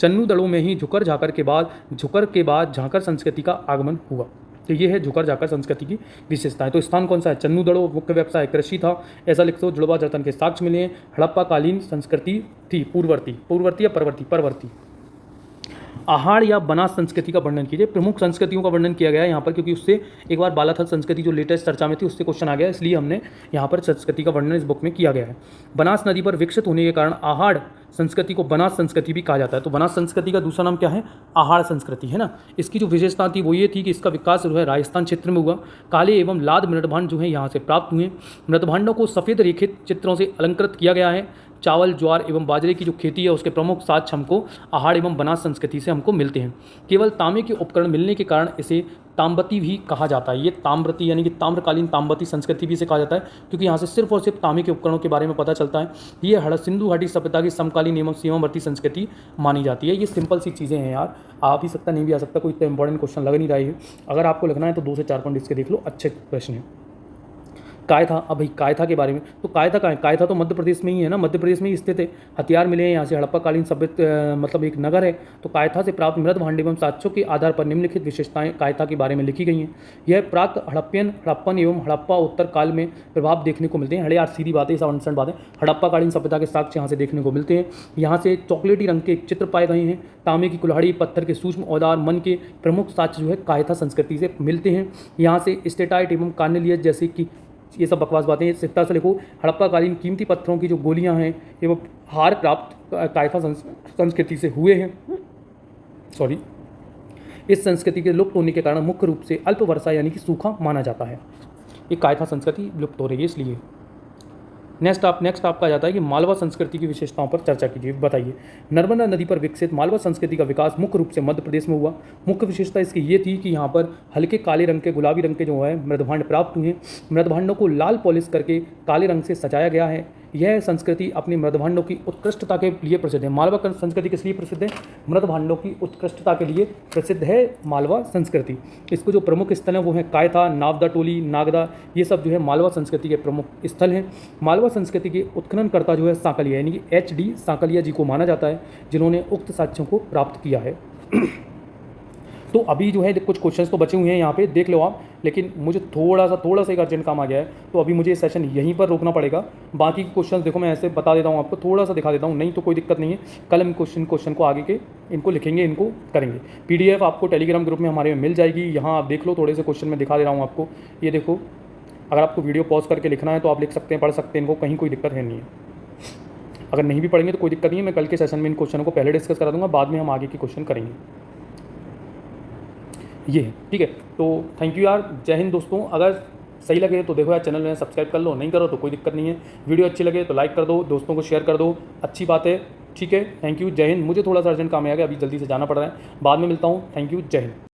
चन्नूदड़ों में ही झुकर के बाद झाकर संस्कृति का आगमन हुआ। तो ये है झुकर झाकर संस्कृति की विशेषताएं। तो स्थान कौन सा है? चन्नूदड़ो। मुख्य व्यवसाय कृषि था, ऐसा लिखते हो। जुड़वा बर्तन के साक्ष्य मिले हैं। हड़प्पा कालीन संस्कृति थी पूर्ववर्ती या परवर्ती। आहाड़ या बनास संस्कृति का वर्णन कीजिए। प्रमुख संस्कृतियों का वर्णन किया गया है यहाँ पर, क्योंकि उससे एक बार बालाथल संस्कृति जो लेटेस्ट चर्चा में थी उससे क्वेश्चन आ गया, इसलिए हमने यहाँ पर संस्कृति का वर्णन इस बुक में किया गया है। बनास नदी पर विकसित होने के कारण आहाड़ संस्कृति को बनास संस्कृति भी कहा जाता है। तो बनास संस्कृति का दूसरा नाम क्या है? आहाड़ संस्कृति, है ना। इसकी जो विशेषता थी वो ये थी कि इसका विकास जो है राजस्थान क्षेत्र में हुआ। काले एवं लाद मृदभांड जो है यहाँ से प्राप्त हुए। मृदभांडों को सफ़ेद रेखित चित्रों से अलंकृत किया गया है। चावल, ज्वार एवं बाजरे की जो खेती है उसके प्रमुख साक्ष्य हमको आहाड़ एवं बनास संस्कृति से हमको मिलते हैं। केवल तांबे के उपकरण मिलने के कारण इसे ताम्बती भी कहा जाता है। ये ताम्रती यानी कि ताम्रकालीन ताम्बती संस्कृति भी इसे कहा जाता है, क्योंकि यहाँ से सिर्फ और सिर्फ तांबे के उपकरणों के बारे में पता चलता है। ये सिंधु घाटी सभ्यता की समकालीन एवं सीमावर्ती संस्कृति मानी जाती है। ये सिंपल सी चीज़ें हैं यार, आ भी सकता नहीं भी आ सकता, कोई इतना इंपॉर्टेंट क्वेश्चन लग नहीं रहा है। अगर आपको लगना है तो 2 से 4 पॉइंट इसके देख लो, अच्छे प्रश्न है। कायथा, अब भाई कायथा के बारे में, तो कायथा कहाँ है? कायथा तो मध्य प्रदेश में ही है ना, मध्य प्रदेश में ही स्थित है। हथियार मिले हैं यहाँ से, हड़प्पा कालीन सभ्यता मतलब एक नगर है। तो कायथा से प्राप्त मृद भांड एवं साक्ष्यों के आधार पर निम्नलिखित विशेषताएं कायथा के बारे में लिखी गई हैं। यह प्राक हड़प्पन एवं हड़प्पा उत्तर काल में प्रभाव देखने को मिलते हैं। हड़े यार सीधी बात है, सब अनसन बात है। हड़प्पा कालीन सभ्यता के साक्ष्य यहाँ से देखने को मिलते हैं। यहाँ से चॉकलेटी रंग के चित्र पाए गए हैं। तांबे की कुल्हाड़ी, पत्थर के सूक्ष्म औजार, मन के प्रमुख साक्ष्य जो है कायथा संस्कृति से मिलते हैं। यहाँ से स्टेटाइट एवं कार्नेलियस जैसे कि ये सब बकवास बातें, इस तरह से लिखो। हड़प्पा कालीन कीमती पत्थरों की जो गोलियां हैं एवं हार प्राप्त कायथा संस्कृति से हुए हैं। इस संस्कृति के लुप्त होने के कारण मुख्य रूप से अल्प वर्षा यानी कि सूखा माना जाता है। ये कायथा संस्कृति लुप्त हो रही है इसलिए। नेक्स्ट आपका जाता है कि मालवा संस्कृति की विशेषताओं पर चर्चा कीजिए। बताइए। नर्मदा नदी पर विकसित मालवा संस्कृति का विकास मुख्य रूप से मध्य प्रदेश में हुआ। मुख्य विशेषता इसकी ये थी कि यहाँ पर हल्के काले रंग के, गुलाबी रंग के जो है मृदभांड प्राप्त हुए। मृदभांडों को लाल पॉलिश करके काले रंग से सजाया गया है। यह संस्कृति अपनी मृदभांडों की उत्कृष्टता के लिए प्रसिद्ध है। मालवा संस्कृति किस लिए प्रसिद्ध है? मृदभांडों की उत्कृष्टता के लिए प्रसिद्ध है मालवा संस्कृति। इसको जो प्रमुख स्थल हैं वो हैं कायथा, नावदा टोली, नागदा, ये सब जो है मालवा संस्कृति के प्रमुख स्थल हैं। मालवा संस्कृति के उत्खननकर्ता जो है सांकलिया यानी कि HD सांकलिया जी को माना जाता है, जिन्होंने उक्त साक्ष्यों को प्राप्त किया है। तो अभी जो है कुछ क्वेश्चंस तो बचे हुए हैं यहाँ पे, देख लो आप, लेकिन मुझे थोड़ा सा एक अर्जेंट काम आ गया है, तो अभी मुझे ये सेशन यहीं पर रोकना पड़ेगा। बाकी के क्वेश्चंस देखो मैं ऐसे बता देता हूँ आपको, थोड़ा सा दिखा देता हूँ, नहीं तो कोई दिक्कत नहीं है। कल हम क्वेश्चन को आगे के इनको लिखेंगे, इनको करेंगे। PDF आपको टेलीग्राम ग्रुप में हमारे में मिल जाएगी। यहाँ आप देख लो, थोड़े से क्वेश्चन मैं दिखा दे रहा हूँ आपको, ये देखो। अगर आपको वीडियो पॉज करके लिखना है तो आप लिख सकते हैं, पढ़ सकते हैं, इनको कहीं कोई दिक्कत है नहीं है। अगर नहीं भी पढ़ेंगे तो कोई दिक्कत नहीं है, मैं कल के सेशन में इन क्वेश्चनों को पहले डिस्कस करा दूंगा, बाद में हम आगे के क्वेश्चन करेंगे। ये है, ठीक है। तो थैंक यू यार, जय हिंद दोस्तों। अगर सही लगे तो देखो यार, चैनल में सब्सक्राइब कर लो, नहीं करो तो कोई दिक्कत नहीं है। वीडियो अच्छी लगे तो लाइक कर दो, दोस्तों को शेयर कर दो, अच्छी बात है, ठीक है। थैंक यू, जय हिंद। मुझे थोड़ा सा अर्जेंट काम आ गया, अभी जल्दी से जाना पड़ रहा है, बाद में मिलता हूँ। थैंक यू, जय हिंद।